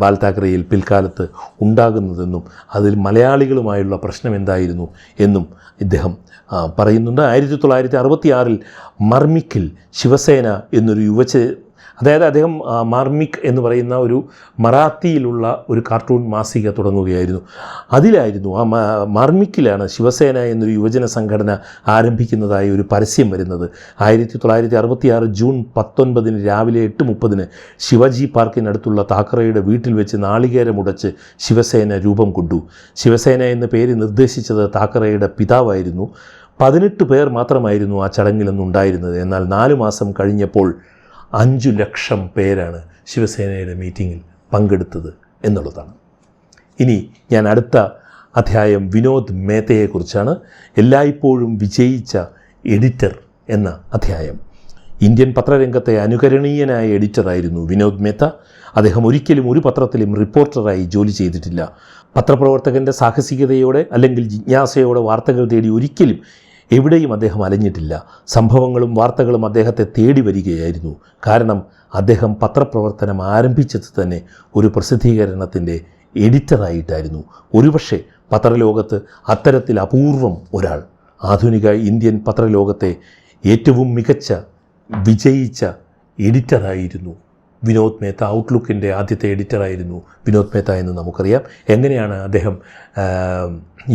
ബാൽ താക്കറെയിൽ പിൽക്കാലത്ത് ഉണ്ടാകുന്നതെന്നും അതിൽ മലയാളികളുമായുള്ള പ്രശ്നം എന്തായിരുന്നു എന്നും ഇദ്ദേഹം പറയുന്നുണ്ട്. 1966 മർമിക്കിൽ ശിവസേന എന്നൊരു അതായത് അദ്ദേഹം മാർമിക് എന്ന് പറയുന്ന ഒരു മറാത്തിയിലുള്ള ഒരു കാർട്ടൂൺ മാസിക തുടങ്ങുകയായിരുന്നു. അതിലായിരുന്നു മാർമിക്കിലാണ് ശിവസേന എന്നൊരു യുവജന സംഘടന ആരംഭിക്കുന്നതായി ഒരു പരസ്യം വരുന്നത്. 1966 ജൂൺ 19 രാവിലെ 8:30 ശിവജി പാർക്കിനടുത്തുള്ള താക്കറയുടെ വീട്ടിൽ വെച്ച് നാളികേരമുടച്ച് ശിവസേന രൂപം കൊണ്ടു. ശിവസേന എന്ന പേര് നിർദ്ദേശിച്ചത് താക്കറയുടെ പിതാവായിരുന്നു. 18 പേർ മാത്രമായിരുന്നു ആ ചടങ്ങിലൊന്നുണ്ടായിരുന്നത്. എന്നാൽ 4 മാസം കഴിഞ്ഞപ്പോൾ 5 ലക്ഷം പേരാണ് ശിവസേനയുടെ മീറ്റിങ്ങിൽ പങ്കെടുത്തത് എന്നുള്ളതാണ്. ഇനി ഞാൻ അടുത്ത അധ്യായം വിനോദ് മേത്തയെക്കുറിച്ചാണ്. എല്ലായ്പ്പോഴും വിജയിച്ച എഡിറ്റർ എന്ന അധ്യായം. ഇന്ത്യൻ പത്രരംഗത്തെ അനുകരണീയനായ എഡിറ്ററായിരുന്നു വിനോദ് മേത്ത. അദ്ദേഹം ഒരിക്കലും ഒരു പത്രത്തിലും റിപ്പോർട്ടറായി ജോലി ചെയ്തിട്ടില്ല. പത്രപ്രവർത്തകൻ്റെ സാഹസികതയോടെ അല്ലെങ്കിൽ ജിജ്ഞാസയോടെ വാർത്തകൾ തേടി ഒരിക്കലും എവിടെയും അദ്ദേഹം അലഞ്ഞിട്ടില്ല. സംഭവങ്ങളും വാർത്തകളും അദ്ദേഹത്തെ തേടി വരികയായിരുന്നു. കാരണം അദ്ദേഹം പത്രപ്രവർത്തനം ആരംഭിച്ചത് തന്നെ ഒരു പ്രസിദ്ധീകരണത്തിൻ്റെ എഡിറ്ററായിട്ടായിരുന്നു. ഒരുപക്ഷെ പത്രലോകത്ത് അത്തരത്തിൽ അപൂർവം ഒരാൾ. ആധുനിക ഇന്ത്യൻ പത്രലോകത്തെ ഏറ്റവും മികച്ച വിജയിച്ച എഡിറ്ററായിരുന്നു വിനോദ് മേത്ത. ഔട്ട്ലുക്കിൻ്റെ ആദ്യത്തെ എഡിറ്ററായിരുന്നു വിനോദ് മേത്ത എന്ന് നമുക്കറിയാം. എങ്ങനെയാണ് അദ്ദേഹം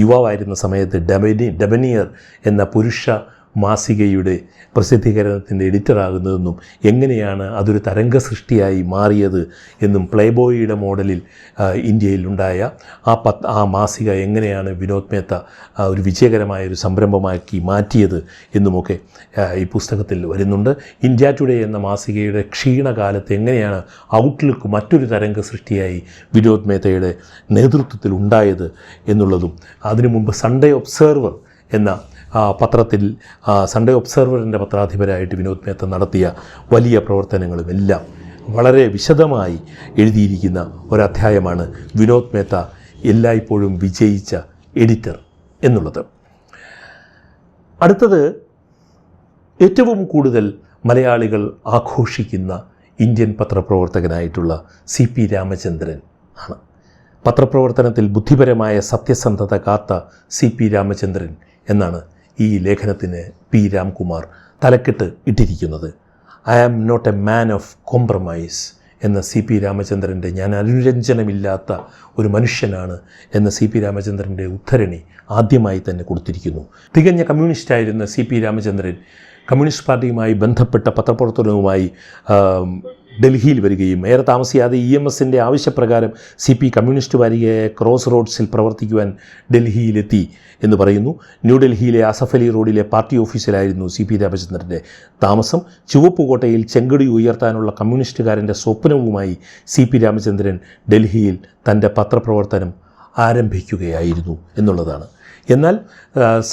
യുവാവായിരുന്ന സമയത്ത് ഡെബനിയർ എന്ന പുരുഷ മാസികയുടെ പ്രസിദ്ധീകരണത്തിൻ്റെ എഡിറ്ററാകുന്നതെന്നും എങ്ങനെയാണ് അതൊരു തരംഗ സൃഷ്ടിയായി മാറിയത് എന്നും പ്ലേബോയിയുടെ മോഡലിൽ ഇന്ത്യയിലുണ്ടായ ആ മാസിക എങ്ങനെയാണ് വിനോദ് മേത്ത ഒരു വിജയകരമായ ഒരു സംരംഭമാക്കി മാറ്റിയത് എന്നുമൊക്കെ ഈ പുസ്തകത്തിൽ വരുന്നുണ്ട്. ഇന്ത്യ ടുഡേ എന്ന മാസികയുടെ ക്ഷീണകാലത്ത് എങ്ങനെയാണ് ഔട്ട്ലുക്ക് മറ്റൊരു തരംഗ സൃഷ്ടിയായി വിനോദ് മേത്തയുടെ നേതൃത്വത്തിൽ ഉണ്ടായത് എന്നുള്ളതും, അതിനു മുമ്പ് സൺഡേ ഒബ്സർവർ എന്ന പത്രത്തിൽ സൺഡേ ഒബ്സർവറിൻ്റെ പത്രാധിപരായിട്ട് വിനോദ് മേത്ത നടത്തിയ വലിയ പ്രവർത്തനങ്ങളുമെല്ലാം വളരെ വിശദമായി എഴുതിയിരിക്കുന്ന ഒരധ്യായമാണ് വിനോദ് മേത്ത എല്ലായ്പ്പോഴും വിജയിച്ച എഡിറ്റർ എന്നുള്ളത്. അടുത്തത് ഏറ്റവും കൂടുതൽ മലയാളികൾ ആഘോഷിക്കുന്ന ഇന്ത്യൻ പത്രപ്രവർത്തകനായിട്ടുള്ള CP രാമചന്ദ്രൻ ആണ്. പത്രപ്രവർത്തനത്തിൽ ബുദ്ധിപരമായ സത്യസന്ധത കാത്ത CP രാമചന്ദ്രൻ എന്നാണ് ഈ ലേഖനത്തിന് P. രാംകുമാർ തലക്കെട്ട് ഇട്ടിരിക്കുന്നത്. I am not a man of compromise എന്ന CP രാമചന്ദ്രൻ്റെ ഞാൻ അനുരഞ്ജനമില്ലാത്ത ഒരു മനുഷ്യനാണ് എന്ന CP രാമചന്ദ്രൻ്റെ ഉദ്ധരണി ആദ്യമായി തന്നെ കൊടുത്തിരിക്കുന്നു. തികഞ്ഞ കമ്മ്യൂണിസ്റ്റായിരുന്ന CP രാമചന്ദ്രൻ കമ്മ്യൂണിസ്റ്റ് പാർട്ടിയുമായി ബന്ധപ്പെട്ട പത്രപ്രവർത്തനവുമായി ഡൽഹിയിൽ വരികയും ഏറെ താമസിയാതെ EMSൻ്റെ ആവശ്യപ്രകാരം CP കമ്മ്യൂണിസ്റ്റ് വാരികയായ ക്രോസ് റോഡ്സിൽ പ്രവർത്തിക്കുവാൻ ഡൽഹിയിലെത്തി എന്ന് പറയുന്നു. ന്യൂഡൽഹിയിലെ അസഫ് അലി റോഡിലെ പാർട്ടി ഓഫീസിലായിരുന്നു CP രാമചന്ദ്രൻ്റെ താമസം. ചുവപ്പുകോട്ടയിൽ ചെങ്കടി ഉയർത്താനുള്ള കമ്മ്യൂണിസ്റ്റുകാരൻ്റെ സ്വപ്നവുമായി CP രാമചന്ദ്രൻ ഡൽഹിയിൽ തൻ്റെ പത്രപ്രവർത്തനം ആരംഭിക്കുകയായിരുന്നു എന്നുള്ളതാണ്. എന്നാൽ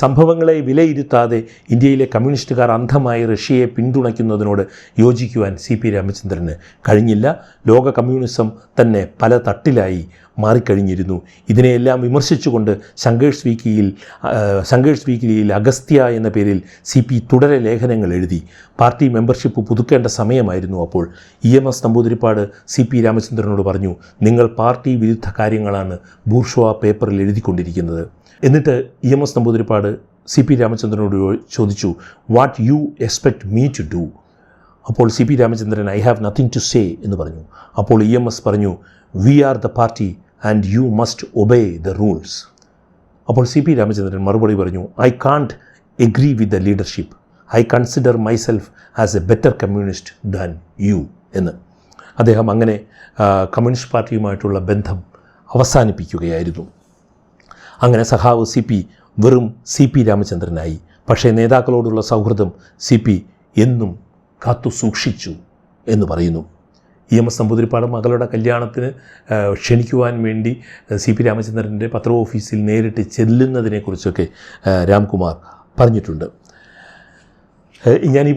സംഭവങ്ങളെ വിലയിരുത്താതെ ഇന്ത്യയിലെ കമ്മ്യൂണിസ്റ്റുകാർ അന്ധമായി റഷ്യയെ പിന്തുണയ്ക്കുന്നതിനോട് യോജിക്കുവാൻ CP രാമചന്ദ്രന് കഴിഞ്ഞില്ല. ലോക കമ്മ്യൂണിസം തന്നെ പല തട്ടിലായി മാറിക്കഴിഞ്ഞിരുന്നു. ഇതിനെയെല്ലാം വിമർശിച്ചുകൊണ്ട് ശങ്കേഴ്സ് വീക്കിലിയിൽ അഗസ്ത്യ എന്ന പേരിൽ CP തുടരെ ലേഖനങ്ങൾ എഴുതി. പാർട്ടി മെമ്പർഷിപ്പ് പുതുക്കേണ്ട സമയമായിരുന്നു അപ്പോൾ. EMS നമ്പൂതിരിപ്പാട് CP രാമചന്ദ്രനോട് പറഞ്ഞു, നിങ്ങൾ പാർട്ടി വിരുദ്ധ കാര്യങ്ങളാണ് ബൂർഷ്വാ പേപ്പറിൽ എഴുതിക്കൊണ്ടിരിക്കുന്നത്. എന്നിട്ട് EMS നമ്പൂതിരിപ്പാട് CP രാമചന്ദ്രനോട് ചോദിച്ചു, what you expect me to do? അപ്പോൾ CP Ramachandran I have nothing to say എന്ന് പറഞ്ഞു. അപ്പോൾ EMS പറഞ്ഞു, we are the party and you must obey the rules. അപ്പോൾ CP രാമചന്ദ്രൻ മറുപടി പറഞ്ഞു, I can't agree with the leadership. I consider myself as a better communist than you എന്ന്. അദ്ദേഹം അങ്ങനെ കമ്മ്യൂണിസ്റ്റ് പാർട്ടിയുമായിട്ടുള്ള ബന്ധം അവസാനിപ്പിക്കുകയായിരുന്നു. അങ്ങനെ സഖാവ് CP വെറും CP രാമചന്ദ്രനായി. പക്ഷേ നേതാക്കളോടുള്ള സൗഹൃദം CP എന്നും കാത്തു സൂക്ഷിച്ചു എന്ന് പറയുന്നു. EMS നമ്പൂതിരിപ്പാട് മകളുടെ കല്യാണത്തിന് ക്ഷണിക്കുവാൻ വേണ്ടി CP രാമചന്ദ്രൻ്റെ പത്ര ഓഫീസിൽ നേരിട്ട് ചെല്ലുന്നതിനെക്കുറിച്ചൊക്കെ രാംകുമാർ പറഞ്ഞിട്ടുണ്ട്. ഞാൻ ഈ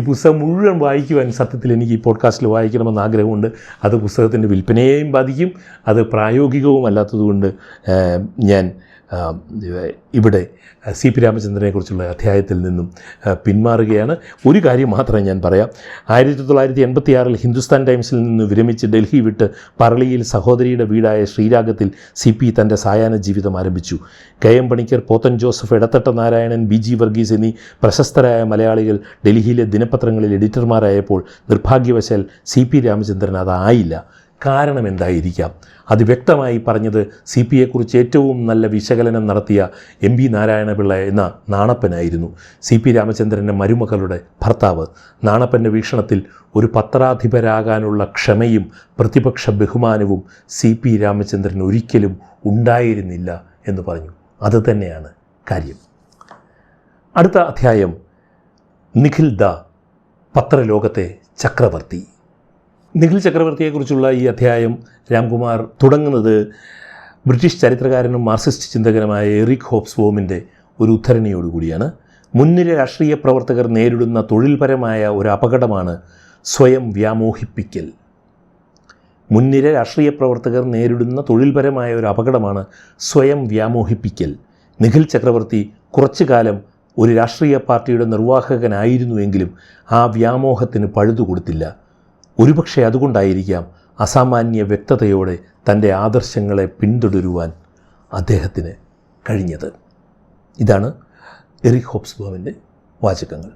പുസ്തകം മുഴുവൻ വായിക്കുവാൻ സത്യത്തിൽ എനിക്ക് ഈ പോഡ്കാസ്റ്റിൽ വായിക്കണമെന്ന് ആഗ്രഹമുണ്ട്. അത് പുസ്തകത്തിൻ്റെ വിൽപ്പനയെയും ബാധിക്കും. അത് പ്രായോഗികവുമല്ലാത്തതുകൊണ്ട് ഞാൻ ഇവിടെ CP രാമചന്ദ്രനെക്കുറിച്ചുള്ള അധ്യായത്തിൽ നിന്നും പിന്മാറുകയാണ്. ഒരു കാര്യം മാത്രമേ ഞാൻ പറയാം. 1986 ഹിന്ദുസ്ഥാൻ ടൈംസിൽ നിന്ന് വിരമിച്ച് ഡൽഹി വിട്ട് പറളിയിൽ സഹോദരിയുടെ വീടായ ശ്രീരാഗത്തിൽ CP തൻ്റെ സായാഹ്ന ജീവിതം ആരംഭിച്ചു. KM Panicker, Pothan Joseph, Edathatta Narayanan, BG Varghese എന്നീ പ്രശസ്തരായ മലയാളികൾ ഡൽഹിയിലെ ദിനപത്രങ്ങളിൽ എഡിറ്റർമാരായപ്പോൾ നിർഭാഗ്യവശാൽ CP രാമചന്ദ്രൻ അതായില്ല. കാരണം എന്തായിരിക്കാം? അത് വ്യക്തമായി പറഞ്ഞത് CPയെക്കുറിച്ച് ഏറ്റവും നല്ല വിശകലനം നടത്തിയ MB നാരായണപിള്ള എന്ന നാണപ്പനായിരുന്നു. CP രാമചന്ദ്രൻ്റെ മരുമകളുടെ ഭർത്താവ്. നാണപ്പൻ്റെ വീക്ഷണത്തിൽ ഒരു പത്രാധിപരാകാനുള്ള ക്ഷമയും പ്രതിപക്ഷ ബഹുമാനവും CP രാമചന്ദ്രൻ ഒരിക്കലും ഉണ്ടായിരുന്നില്ല എന്ന് പറഞ്ഞു. അതുതന്നെയാണ് കാര്യം. അടുത്ത അധ്യായം നിഖിൽ ദ പത്രലോകത്തെ ചക്രവർത്തി. നിഖിൽ ചക്രവർത്തിയെക്കുറിച്ചുള്ള ഈ അധ്യായം രാംകുമാർ തുടങ്ങുന്നത് ബ്രിട്ടീഷ് ചരിത്രകാരനും മാർക്സിസ്റ്റ് ചിന്തകനുമായ എറിക് ഹോബ്സ്ബോമിൻ്റെ ഒരു ഉദ്ധരണിയോടുകൂടിയാണ്. മുൻനിര രാഷ്ട്രീയ പ്രവർത്തകർ നേരിടുന്ന തൊഴിൽപരമായ ഒരു അപകടമാണ് സ്വയം വ്യാമോഹിപ്പിക്കൽ. മുൻനിര രാഷ്ട്രീയ പ്രവർത്തകർ നേരിടുന്ന തൊഴിൽപരമായ ഒരു അപകടമാണ് സ്വയം വ്യാമോഹിപ്പിക്കൽ. നിഖിൽ ചക്രവർത്തി കുറച്ചു കാലം ഒരു രാഷ്ട്രീയ പാർട്ടിയുടെ നിർവാഹകനായിരുന്നുവെങ്കിലും ആ വ്യാമോഹത്തിന് പഴുതുകൊടുത്തില്ല. ഒരുപക്ഷെ അതുകൊണ്ടായിരിക്കാം അസാമാന്യ വ്യക്തതയോടെ തൻ്റെ ആദർശങ്ങളെ പിന്തുടരുവാൻ അദ്ദേഹത്തിന് കഴിഞ്ഞത്. ഇതാണ് എറിക് ഹോബ്സ്ബോമിൻ്റെ വാചകങ്ങൾ.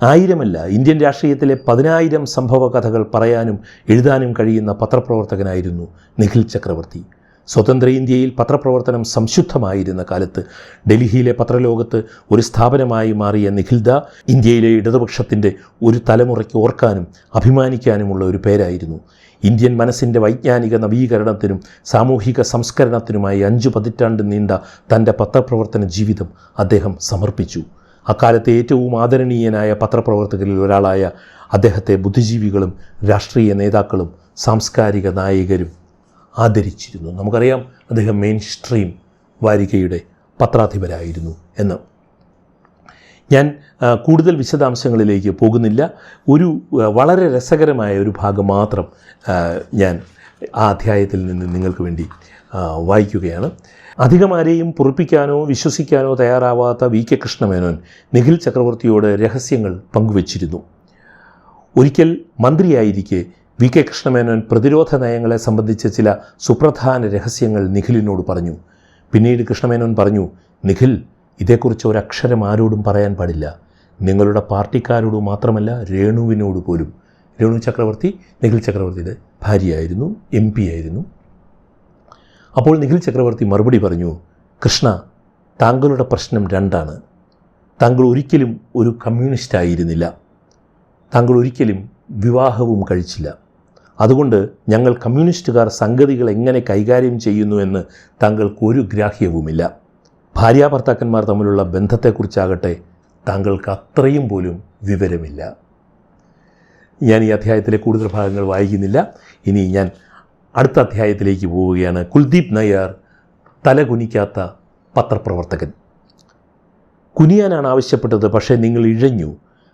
1000 ഇന്ത്യൻ രാഷ്ട്രീയത്തിലെ 10,000 സംഭവ കഥകൾ പറയാനും എഴുതാനും കഴിയുന്ന പത്രപ്രവർത്തകനായിരുന്നു നിഖിൽ ചക്രവർത്തി. സ്വതന്ത്ര ഇന്ത്യയിൽ പത്രപ്രവർത്തനം സംശുദ്ധമായിരുന്ന കാലത്ത് ഡൽഹിയിലെ പത്രലോകത്ത് ഒരു സ്ഥാപനമായി മാറിയ നിഖിൽദ ഇന്ത്യയിലെ ഇടതുപക്ഷത്തിൻ്റെ ഒരു തലമുറയ്ക്ക് ഓർക്കാനും അഭിമാനിക്കാനുമുള്ള ഒരു പേരായിരുന്നു. ഇന്ത്യൻ മനസ്സിൻ്റെ വൈജ്ഞാനിക നവീകരണത്തിനും സാമൂഹിക സംസ്കരണത്തിനുമായി 5 പതിറ്റാണ്ട് നീണ്ട തൻ്റെ പത്രപ്രവർത്തന ജീവിതം അദ്ദേഹം സമർപ്പിച്ചു. അക്കാലത്തെ ഏറ്റവും ആദരണീയനായ പത്രപ്രവർത്തകരിൽ ഒരാളായ അദ്ദേഹത്തെ ബുദ്ധിജീവികളും രാഷ്ട്രീയ നേതാക്കളും സാംസ്കാരിക നായകരും ആദരിച്ചിരുന്നു. നമുക്കറിയാം അദ്ദേഹം മെയിൻ സ്ട്രീം വാരികയുടെ പത്രാധിപരായിരുന്നു എന്ന്. ഞാൻ കൂടുതൽ വിശദാംശങ്ങളിലേക്ക് പോകുന്നില്ല. ഒരു വളരെ രസകരമായ ഒരു ഭാഗം മാത്രം ഞാൻ ആ അധ്യായത്തിൽ നിന്ന് നിങ്ങൾക്ക് വേണ്ടി വായിക്കുകയാണ്. അധികമാരെയും പൊറുപ്പിക്കാനോ വിശ്വസിക്കാനോ തയ്യാറാവാത്ത VK കൃഷ്ണമേനോൻ നിഖിൽ ചക്രവർത്തിയോട് രഹസ്യങ്ങൾ പങ്കുവച്ചിരുന്നു. ഒരിക്കൽ മന്ത്രിയായിരിക്കെ VK കൃഷ്ണമേനോൻ പ്രതിരോധ നയങ്ങളെ സംബന്ധിച്ച ചില സുപ്രധാന രഹസ്യങ്ങൾ നിഖിലിനോട് പറഞ്ഞു. പിന്നീട് കൃഷ്ണമേനോൻ പറഞ്ഞു, നിഖിൽ, ഇതേക്കുറിച്ച് ഒരക്ഷരം ആരോടും പറയാൻ പാടില്ല. നിങ്ങളുടെ പാർട്ടിക്കാരോട് മാത്രമല്ല, രേണുവിനോട് പോലും. രേണു ചക്രവർത്തി നിഖിൽ ചക്രവർത്തിയുടെ ഭാര്യയായിരുന്നു, MP ആയിരുന്നു. അപ്പോൾ നിഖിൽ ചക്രവർത്തി മറുപടി പറഞ്ഞു, കൃഷ്ണ, താങ്കളുടെ പ്രശ്നം 2ആണ്. താങ്കൾ ഒരിക്കലും ഒരു കമ്മ്യൂണിസ്റ്റ് ആയിരുന്നില്ല. താങ്കൾ ഒരിക്കലും വിവാഹവും കഴിച്ചില്ല. അതുകൊണ്ട് ഞങ്ങൾ കമ്മ്യൂണിസ്റ്റുകാർ സംഗതികൾ എങ്ങനെ കൈകാര്യം ചെയ്യുന്നുവെന്ന് താങ്കൾക്ക് ഒരു ഗ്രാഹ്യവുമില്ല. ഭാര്യാഭർത്താക്കന്മാർ തമ്മിലുള്ള ബന്ധത്തെക്കുറിച്ചാകട്ടെ താങ്കൾക്ക് അത്രയും പോലും വിവരമില്ല. ഞാൻ ഈ അധ്യായത്തിലെ കൂടുതൽ ഭാഗങ്ങൾ വായിക്കുന്നില്ല. ഇനി ഞാൻ അടുത്ത അധ്യായത്തിലേക്ക് പോവുകയാണ്. കുൽദീപ് നയ്യാർ, തലകുനിക്കാത്ത പത്രപ്രവർത്തകൻ. കുനിയാനാണ് ആവശ്യപ്പെട്ടത്, പക്ഷേ നിങ്ങൾ ഇഴഞ്ഞു.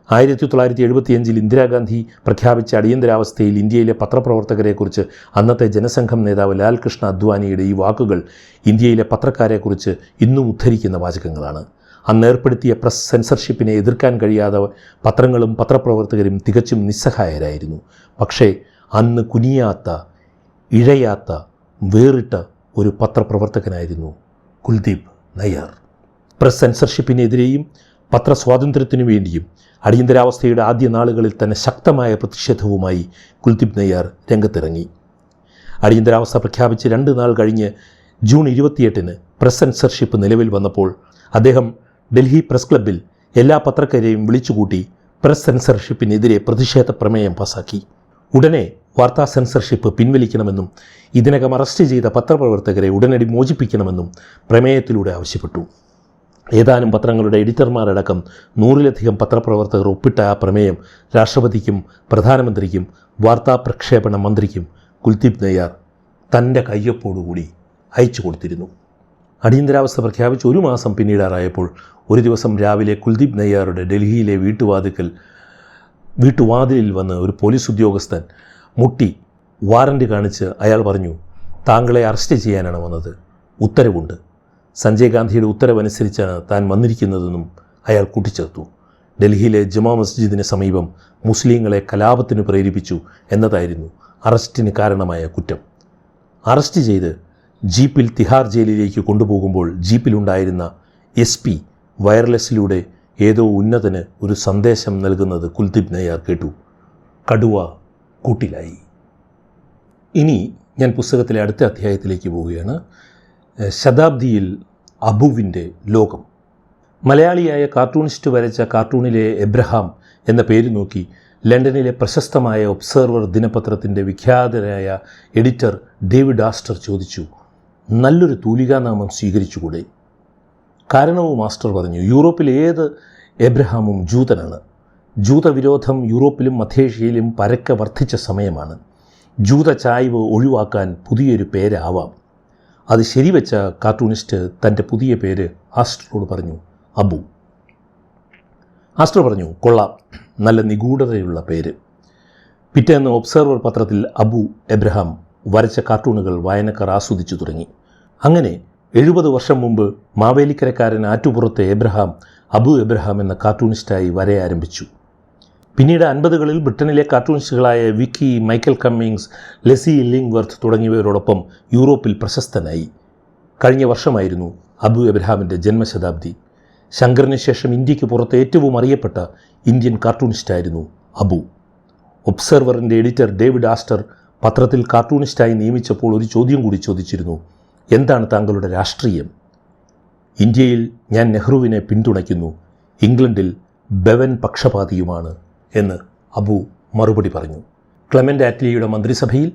1975 ഇന്ദിരാഗാന്ധി പ്രഖ്യാപിച്ച അടിയന്തരാവസ്ഥയിൽ ഇന്ത്യയിലെ പത്രപ്രവർത്തകരെക്കുറിച്ച് അന്നത്തെ ജനസംഘം നേതാവ് ലാൽ കൃഷ്ണ അദ്വാനിയുടെ ഈ വാക്കുകൾ ഇന്ത്യയിലെ പത്രക്കാരെക്കുറിച്ച് ഇന്നും ഉദ്ധരിക്കുന്ന വാചകങ്ങളാണ്. അന്ന് ഏർപ്പെടുത്തിയ പ്രസ് സെൻസർഷിപ്പിനെ എതിർക്കാൻ കഴിയാതെ പത്രങ്ങളും പത്രപ്രവർത്തകരും തികച്ചും നിസ്സഹായരായിരുന്നു. പക്ഷേ അന്ന് കുനിയാത്ത, ഇഴയാത്ത, വേറിട്ട ഒരു പത്രപ്രവർത്തകനായിരുന്നു കുൽദീപ് നയ്യാർ. പ്രസ് സെൻസർഷിപ്പിനെതിരെയും പത്രസ്വാതന്ത്ര്യത്തിനു വേണ്ടിയും അടിയന്തരാവസ്ഥയുടെ ആദ്യ നാളുകളിൽ തന്നെ ശക്തമായ പ്രതിഷേധവുമായി കുൽദീപ് നയ്യാർ രംഗത്തിറങ്ങി. അടിയന്തരാവസ്ഥ പ്രഖ്യാപിച്ച് 2 നാൾ കഴിഞ്ഞ് ജൂൺ 28-ന് പ്രസ് സെൻസർഷിപ്പ് നിലവിൽ വന്നപ്പോൾ അദ്ദേഹം ഡൽഹി പ്രസ് ക്ലബ്ബിൽ എല്ലാ പത്രക്കാരെയും വിളിച്ചുകൂട്ടി പ്രസ് സെൻസർഷിപ്പിനെതിരെ പ്രതിഷേധ പ്രമേയം പാസാക്കി. ഉടനെ വാർത്താ സെൻസർഷിപ്പ് പിൻവലിക്കണമെന്നും ഇതിനകം അറസ്റ്റ് ചെയ്ത പത്രപ്രവർത്തകരെ ഉടനടി മോചിപ്പിക്കണമെന്നും പ്രമേയത്തിലൂടെ ആവശ്യപ്പെട്ടു. ഏതാനും പത്രങ്ങളുടെ എഡിറ്റർമാരടക്കം 100-ലധികം പത്രപ്രവർത്തകർ ഒപ്പിട്ട ആ പ്രമേയം രാഷ്ട്രപതിക്കും പ്രധാനമന്ത്രിക്കും വാർത്താപ്രക്ഷേപണ മന്ത്രിക്കും കുൽദീപ് നയ്യാർ തൻ്റെ കയ്യൊപ്പോടുകൂടി അയച്ചു കൊടുത്തിരുന്നു. അടിയന്തരാവസ്ഥ പ്രഖ്യാപിച്ച് 1 മാസം പിന്നീടാറായപ്പോൾ ഒരു ദിവസം രാവിലെ കുൽദീപ് നയ്യാറുടെ ഡൽഹിയിലെ വീട്ടുവാതിലിൽ വന്ന് ഒരു പോലീസ് ഉദ്യോഗസ്ഥൻ മുട്ടി വാറൻ്റ് കാണിച്ച് അയാൾ പറഞ്ഞു, താങ്കളെ അറസ്റ്റ് ചെയ്യാനാണ് വന്നത്, ഉത്തരവുണ്ട്. സഞ്ജയ് ഗാന്ധിയുടെ ഉത്തരവനുസരിച്ചാണ് താൻ വന്നിരിക്കുന്നതെന്നും അയാൾ കൂട്ടിച്ചേർത്തു. ഡൽഹിയിലെ ജമാ മസ്ജിദിന് സമീപം മുസ്ലിങ്ങളെ കലാപത്തിന് പ്രേരിപ്പിച്ചു എന്നതായിരുന്നു അറസ്റ്റിന് കാരണമായ കുറ്റം. അറസ്റ്റ് ചെയ്ത് ജീപ്പിൽ തിഹാർ ജയിലിലേക്ക് കൊണ്ടുപോകുമ്പോൾ ജീപ്പിലുണ്ടായിരുന്ന SP വയർലെസ്സിലൂടെ ഏതോ ഉന്നതന് ഒരു സന്ദേശം നൽകുന്നത് കുൽദീപ് നയ്യാർ കേട്ടു. കടുവ കൂട്ടിലായി. ഇനി ഞാൻ പുസ്തകത്തിലെ അടുത്ത അധ്യായത്തിലേക്ക് പോവുകയാണ്. ശതാബ്ദിയിൽ അബുവിൻ്റെ ലോകം. മലയാളിയായ കാർട്ടൂണിസ്റ്റ് വരച്ച കാർട്ടൂണിലെ എബ്രഹാം എന്ന പേര് നോക്കി ലണ്ടനിലെ പ്രശസ്തമായ ഒബ്സർവർ ദിനപത്രത്തിൻ്റെ വിഖ്യാതനായ എഡിറ്റർ ഡേവിഡ് ആസ്റ്റർ ചോദിച്ചു, നല്ലൊരു തൂലികാനാമം സ്വീകരിച്ചുകൂടെ? കാരണവും മാസ്റ്റർ പറഞ്ഞു, യൂറോപ്പിൽ ഏത് എബ്രഹാമും ജൂതനാണ്. ജൂതവിരോധം യൂറോപ്പിലും മധ്യേഷ്യയിലും പരക്കെ വർദ്ധിച്ച സമയമാണ്. ജൂത ചായ്വ് ഒഴിവാക്കാൻ പുതിയൊരു പേരാവാം. അത് ശരിവെച്ച കാർട്ടൂണിസ്റ്റ് തൻ്റെ പുതിയ പേര് ആസ്റ്ററോട് പറഞ്ഞു, അബു. ആസ്റ്റർ പറഞ്ഞു, കൊള്ളാം, നല്ല നിഗൂഢതയുള്ള പേര്. പിറ്റേന്ന് ഒബ്സർവർ പത്രത്തിൽ അബു എബ്രഹാം വരച്ച കാർട്ടൂണുകൾ വായനക്കാർ ആസ്വദിച്ചു തുടങ്ങി. അങ്ങനെ 70 വർഷം മുമ്പ് മാവേലിക്കരക്കാരൻ ആറ്റുപുറത്തെ എബ്രഹാം അബു എബ്രഹാം എന്ന കാർട്ടൂണിസ്റ്റായി വരയ ആരംഭിച്ചു. പിന്നീട് 50കളിൽ ബ്രിട്ടനിലെ കാർട്ടൂണിസ്റ്റുകളായ വിക്കി, മൈക്കൽ കമ്മിങ്സ്, ലെസി ഇല്ലിംഗ്വർത്ത് തുടങ്ങിയവരോടൊപ്പം യൂറോപ്പിൽ പ്രശസ്തനായി. കഴിഞ്ഞ വർഷമായിരുന്നു അബു എബ്രഹാമിൻ്റെ ജന്മശതാബ്ദി. ശങ്കറിന് ശേഷം ഇന്ത്യക്ക് പുറത്ത് ഏറ്റവും അറിയപ്പെട്ട ഇന്ത്യൻ കാർട്ടൂണിസ്റ്റായിരുന്നു അബു. ഒബ്സർവറിൻ്റെ എഡിറ്റർ ഡേവിഡ് ആസ്റ്റർ പത്രത്തിൽ കാർട്ടൂണിസ്റ്റായി നിയമിച്ചപ്പോൾ ഒരു ചോദ്യം കൂടി ചോദിച്ചിരുന്നു, എന്താണ് താങ്കളുടെ രാഷ്ട്രീയം? ഇന്ത്യയിൽ ഞാൻ നെഹ്റുവിനെ പിന്തുണയ്ക്കുന്നു, ഇംഗ്ലണ്ടിൽ ബെവൻ പക്ഷപാതിയുമാണ് എന്ന് അബു മറുപടി പറഞ്ഞു. ക്ലെമൻ്റ് ആറ്റ്ലിയുടെ മന്ത്രിസഭയിൽ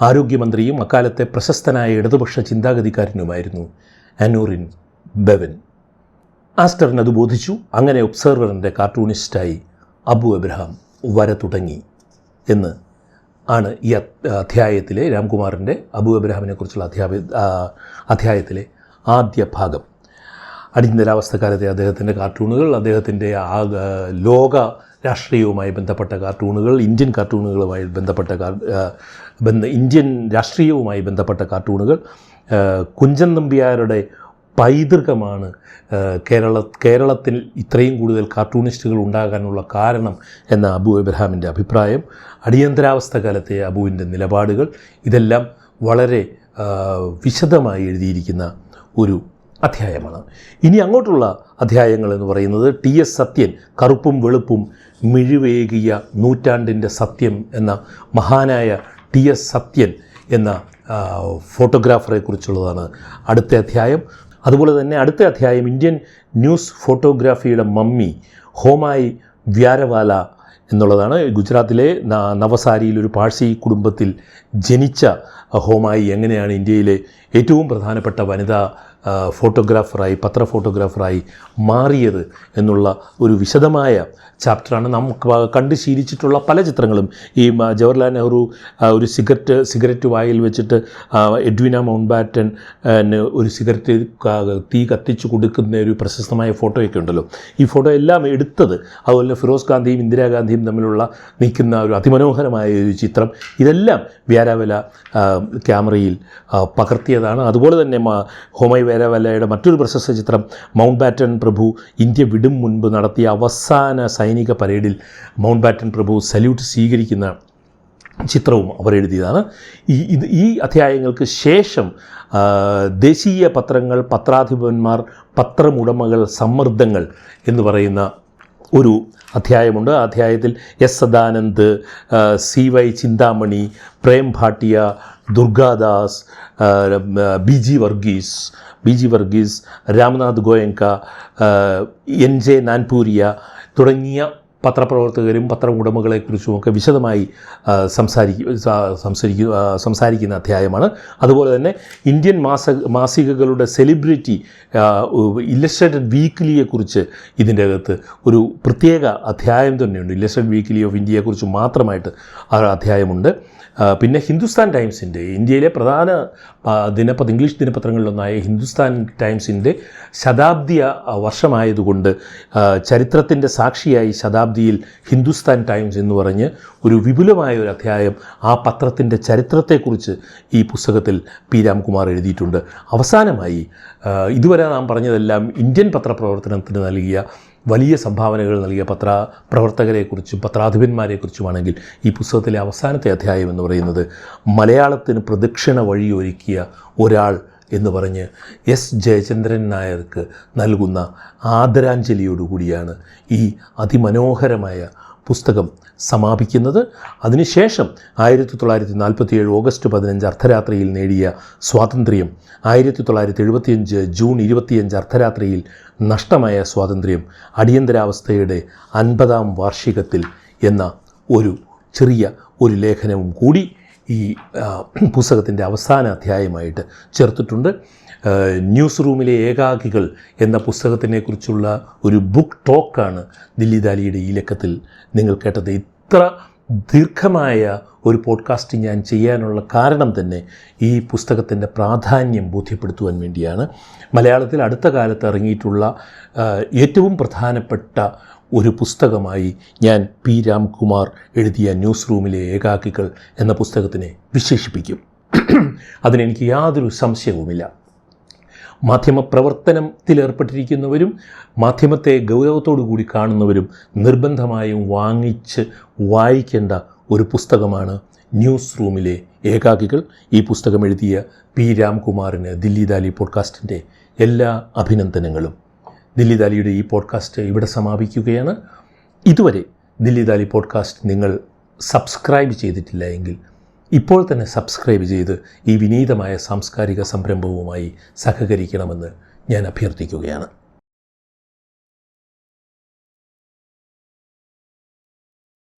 ആരോഗ്യമന്ത്രിയും അക്കാലത്തെ പ്രശസ്തനായ ഇടതുപക്ഷ ചിന്താഗതിക്കാരനുമായിരുന്നു അനൂറിൻ ബെവൻ. ആസ്റ്ററിന് അത് ബോധിച്ചു. അങ്ങനെ ഒബ്സർവറിൻ്റെ കാർട്ടൂണിസ്റ്റായി അബു എബ്രഹാം വര തുടങ്ങി എന്ന് ആണ് ഈ അധ്യായത്തിലെ രാംകുമാറിൻ്റെ അബു എബ്രഹാമിനെക്കുറിച്ചുള്ള അധ്യായത്തിലെ ആദ്യ ഭാഗം. അടിയന്തരാവസ്ഥക്കാലത്തെ അദ്ദേഹത്തിൻ്റെ കാർട്ടൂണുകൾ, അദ്ദേഹത്തിൻ്റെ ലോക രാഷ്ട്രീയവുമായി ബന്ധപ്പെട്ട കാർട്ടൂണുകൾ, ഇന്ത്യൻ കാർട്ടൂണുകളുമായി ബന്ധപ്പെട്ട ഇന്ത്യൻ രാഷ്ട്രീയവുമായി ബന്ധപ്പെട്ട കാർട്ടൂണുകൾ, കുഞ്ചൻ നമ്പ്യാരുടെ പൈതൃകമാണ് കേരളത്തിൽ ഇത്രയും കൂടുതൽ കാർട്ടൂണിസ്റ്റുകൾ ഉണ്ടാകാനുള്ള കാരണം എന്ന അബു എബ്രഹാമിൻ്റെ അഭിപ്രായം, അടിയന്തരാവസ്ഥ കാലത്തെ അബുവിൻ്റെ നിലപാടുകൾ, ഇതെല്ലാം വളരെ വിശദമായി എഴുതിയിരിക്കുന്ന ഒരു അധ്യായമാണ്. ഇനി അങ്ങോട്ടുള്ള അധ്യായങ്ങൾ എന്ന് പറയുന്നത് TS സത്യൻ, കറുപ്പും വെളുപ്പും മിഴിവേകിയ നൂറ്റാണ്ടിൻ്റെ സത്യം എന്ന മഹാനായ TS സത്യൻ എന്ന ഫോട്ടോഗ്രാഫറെ കുറിച്ചുള്ളതാണ് അടുത്ത അധ്യായം. അതുപോലെ തന്നെ അടുത്ത അധ്യായം ഇന്ത്യൻ ന്യൂസ് ഫോട്ടോഗ്രാഫിയുടെ മമ്മി ഹോമായി വ്യാരവാല എന്നുള്ളതാണ്. ഗുജറാത്തിലെ നവസാരിയിൽ ഒരു പാഴ്സി കുടുംബത്തിൽ ജനിച്ച ഹോമായി എങ്ങനെയാണ് ഇന്ത്യയിലെ ഏറ്റവും പ്രധാനപ്പെട്ട വനിതാ ഫോട്ടോഗ്രാഫറായി, പത്ര ഫോട്ടോഗ്രാഫറായി മാറിയത് എന്നുള്ള ഒരു വിശദമായ ചാപ്റ്ററാണ്. നാം കണ്ട് ശീലിച്ചിട്ടുള്ള പല ചിത്രങ്ങളും. ഈ ജവഹർലാൽ നെഹ്റു ഒരു സിഗരറ്റ് വായിൽ വെച്ചിട്ട് എഡ്വിന മൗണ്ട് ബാറ്റൻ ഒരു സിഗരറ്റ് തീ കത്തിച്ചു കൊടുക്കുന്ന ഒരു പ്രശസ്തമായ ഫോട്ടോയൊക്കെ ഉണ്ടല്ലോ. ഈ ഫോട്ടോ എല്ലാം എടുത്തത്, അതുപോലെ ഫിറോസ് ഗാന്ധിയും ഇന്ദിരാഗാന്ധിയും തമ്മിലുള്ള നിൽക്കുന്ന ഒരു അതിമനോഹരമായ ഒരു ചിത്രം, ഇതെല്ലാം വ്യാരാവല ക്യാമറയിൽ പകർത്തിയതാണ്. അതുപോലെ തന്നെ ഹോമായി വ്യാരാവലയുടെ മറ്റൊരു പ്രശസ്ത ചിത്രം മൗണ്ട് ബാറ്റൻ പ്രഭു ഇന്ത്യ വിടും മുൻപ് നടത്തിയ അവസാന സൈനിക പരേഡിൽ മൗണ്ട് ബാറ്റൻ പ്രഭു സല്യൂട്ട് സ്വീകരിക്കുന്ന ചിത്രവും അവർ എഴുതിയതാണ്. ഈ അധ്യായങ്ങൾക്ക് ശേഷം ദേശീയ പത്രങ്ങൾ, പത്രാധിപന്മാർ, പത്രമുടമകൾ, സമ്മർദ്ദങ്ങൾ എന്ന് പറയുന്ന ഒരു അധ്യായമുണ്ട്. ആ അധ്യായത്തിൽ S Sadanand, CY Chintamani, Prem Bhatia, Durgadas, BG Varghese, Ramnath Goenka, NJ നാൻപൂരിയ തുടങ്ങിയ പത്രപ്രവർത്തകരും പത്രം ഉടമകളെക്കുറിച്ചുമൊക്കെ വിശദമായി സംസാരിക്കുന്ന അധ്യായമാണ്. അതുപോലെ തന്നെ ഇന്ത്യൻ മാസികകളുടെ സെലിബ്രിറ്റി ഇല്ലസ്ട്രേറ്റഡ് വീക്ക്ലിയെക്കുറിച്ച് ഇതിൻ്റെ അകത്ത് ഒരു പ്രത്യേക അധ്യായം തന്നെയുണ്ട്. ഇല്ലസ്ട്രേറ്റഡ് വീക്ക്ലി ഓഫ് ഇന്ത്യയെക്കുറിച്ച് മാത്രമായിട്ട് ആ അധ്യായമുണ്ട്. പിന്നെ ഹിന്ദുസ്ഥാൻ ടൈംസിൻ്റെ, ഇന്ത്യയിലെ പ്രധാന ഇംഗ്ലീഷ് ദിനപത്രങ്ങളിലൊന്നായ ഹിന്ദുസ്ഥാൻ ടൈംസിൻ്റെ ശതാബ്ദി വർഷമായതുകൊണ്ട് ചരിത്രത്തിൻ്റെ സാക്ഷിയായി ശതാബ്ദിയിൽ ഹിന്ദുസ്ഥാൻ ടൈംസ് എന്ന് പറഞ്ഞ് ഒരു വിപുലമായ ഒരു അധ്യായം ആ പത്രത്തിൻ്റെ ചരിത്രത്തെക്കുറിച്ച് ഈ പുസ്തകത്തിൽ പി രാംകുമാർ എഴുതിയിട്ടുണ്ട്. അവസാനമായി ഇതുവരെ നാം പറഞ്ഞതെല്ലാം ഇന്ത്യൻ പത്രപ്രവർത്തനത്തിന് നൽകിയ വലിയ സംഭാവനകൾ നൽകിയ പത്രപ്രവർത്തകരെക്കുറിച്ചും പത്രാധിപന്മാരെക്കുറിച്ചുമാണെങ്കിൽ ഈ പുസ്തകത്തിലെ അവസാനത്തെ അധ്യായം എന്ന് പറയുന്നത് മലയാളത്തിന് പ്രദക്ഷിണ വഴിയൊരുക്കിയ ഒരാൾ എന്ന് പറഞ്ഞ് എസ് ജയചന്ദ്രൻ നായർക്ക് നൽകുന്ന ആദരാഞ്ജലിയോടുകൂടിയാണ് ഈ അതിമനോഹരമായ പുസ്തകം സമാപിക്കുന്നത്. അതിനുശേഷം 1947 ഓഗസ്റ്റ് 15 അർദ്ധരാത്രിയിൽ നേടിയ സ്വാതന്ത്ര്യം, 1975 ജൂൺ 25 അർദ്ധരാത്രിയിൽ നഷ്ടമായ സ്വാതന്ത്ര്യം, അടിയന്തരാവസ്ഥയുടെ 50ാം വാർഷികത്തിൽ എന്ന ഒരു ചെറിയ ഒരു ലേഖനവും കൂടി ഈ പുസ്തകത്തിൻ്റെ അവസാന അധ്യായമായിട്ട് ചേർത്തിട്ടുണ്ട്. ന്യൂസ് റൂമിലെ ഏകാകികൾ എന്ന പുസ്തകത്തിനെക്കുറിച്ചുള്ള ഒരു ബുക്ക് ടോക്കാണ് ദില്ലി ദാലിയുടെ ഈ ലക്കത്തിൽ നിങ്ങൾ കേട്ടത്. ഇത്ര ദീർഘമായ ഒരു പോഡ്കാസ്റ്റ് ഞാൻ ചെയ്യാനുള്ള കാരണം തന്നെ ഈ പുസ്തകത്തിൻ്റെ പ്രാധാന്യം ബോധ്യപ്പെടുത്തുവാൻ വേണ്ടിയാണ്. മലയാളത്തിൽ അടുത്ത കാലത്ത് ഇറങ്ങിയിട്ടുള്ള ഏറ്റവും പ്രധാനപ്പെട്ട ഒരു പുസ്തകമായി ഞാൻ പി രാംകുമാർ എഴുതിയ ന്യൂസ് റൂമിലെ ഏകാകികൾ എന്ന പുസ്തകത്തിനെ വിശേഷിപ്പിക്കും. അതിനെനിക്ക് യാതൊരു സംശയവുമില്ല. മാധ്യമപ്രവർത്തനത്തിലേർപ്പെട്ടിരിക്കുന്നവരും മാധ്യമത്തെ ഗൗരവത്തോടു കൂടി കാണുന്നവരും നിർബന്ധമായും വാങ്ങിച്ച് വായിക്കേണ്ട ഒരു പുസ്തകമാണ് ന്യൂസ് റൂമിലെ ഏകാകികൾ. ഈ പുസ്തകം എഴുതിയ പി രാംകുമാറിന് ദില്ലി ദാലി പോഡ്കാസ്റ്റിൻ്റെ എല്ലാ അഭിനന്ദനങ്ങളും. ദില്ലി ദാലിയുടെ ഈ പോഡ്കാസ്റ്റ് ഇവിടെ സമാപിക്കുകയാണ്. ഇതുവരെ ദില്ലി ദാലി പോഡ്കാസ്റ്റ് നിങ്ങൾ സബ്സ്ക്രൈബ് ചെയ്തിട്ടില്ല എങ്കിൽ ഇപ്പോൾ തന്നെ സബ്സ്ക്രൈബ് ചെയ്ത് ഈ വിനീതമായ സാംസ്കാരിക സംരംഭവുമായി സഹകരിക്കണമെന്ന് ഞാൻ അഭ്യർത്ഥിക്കുകയാണ്.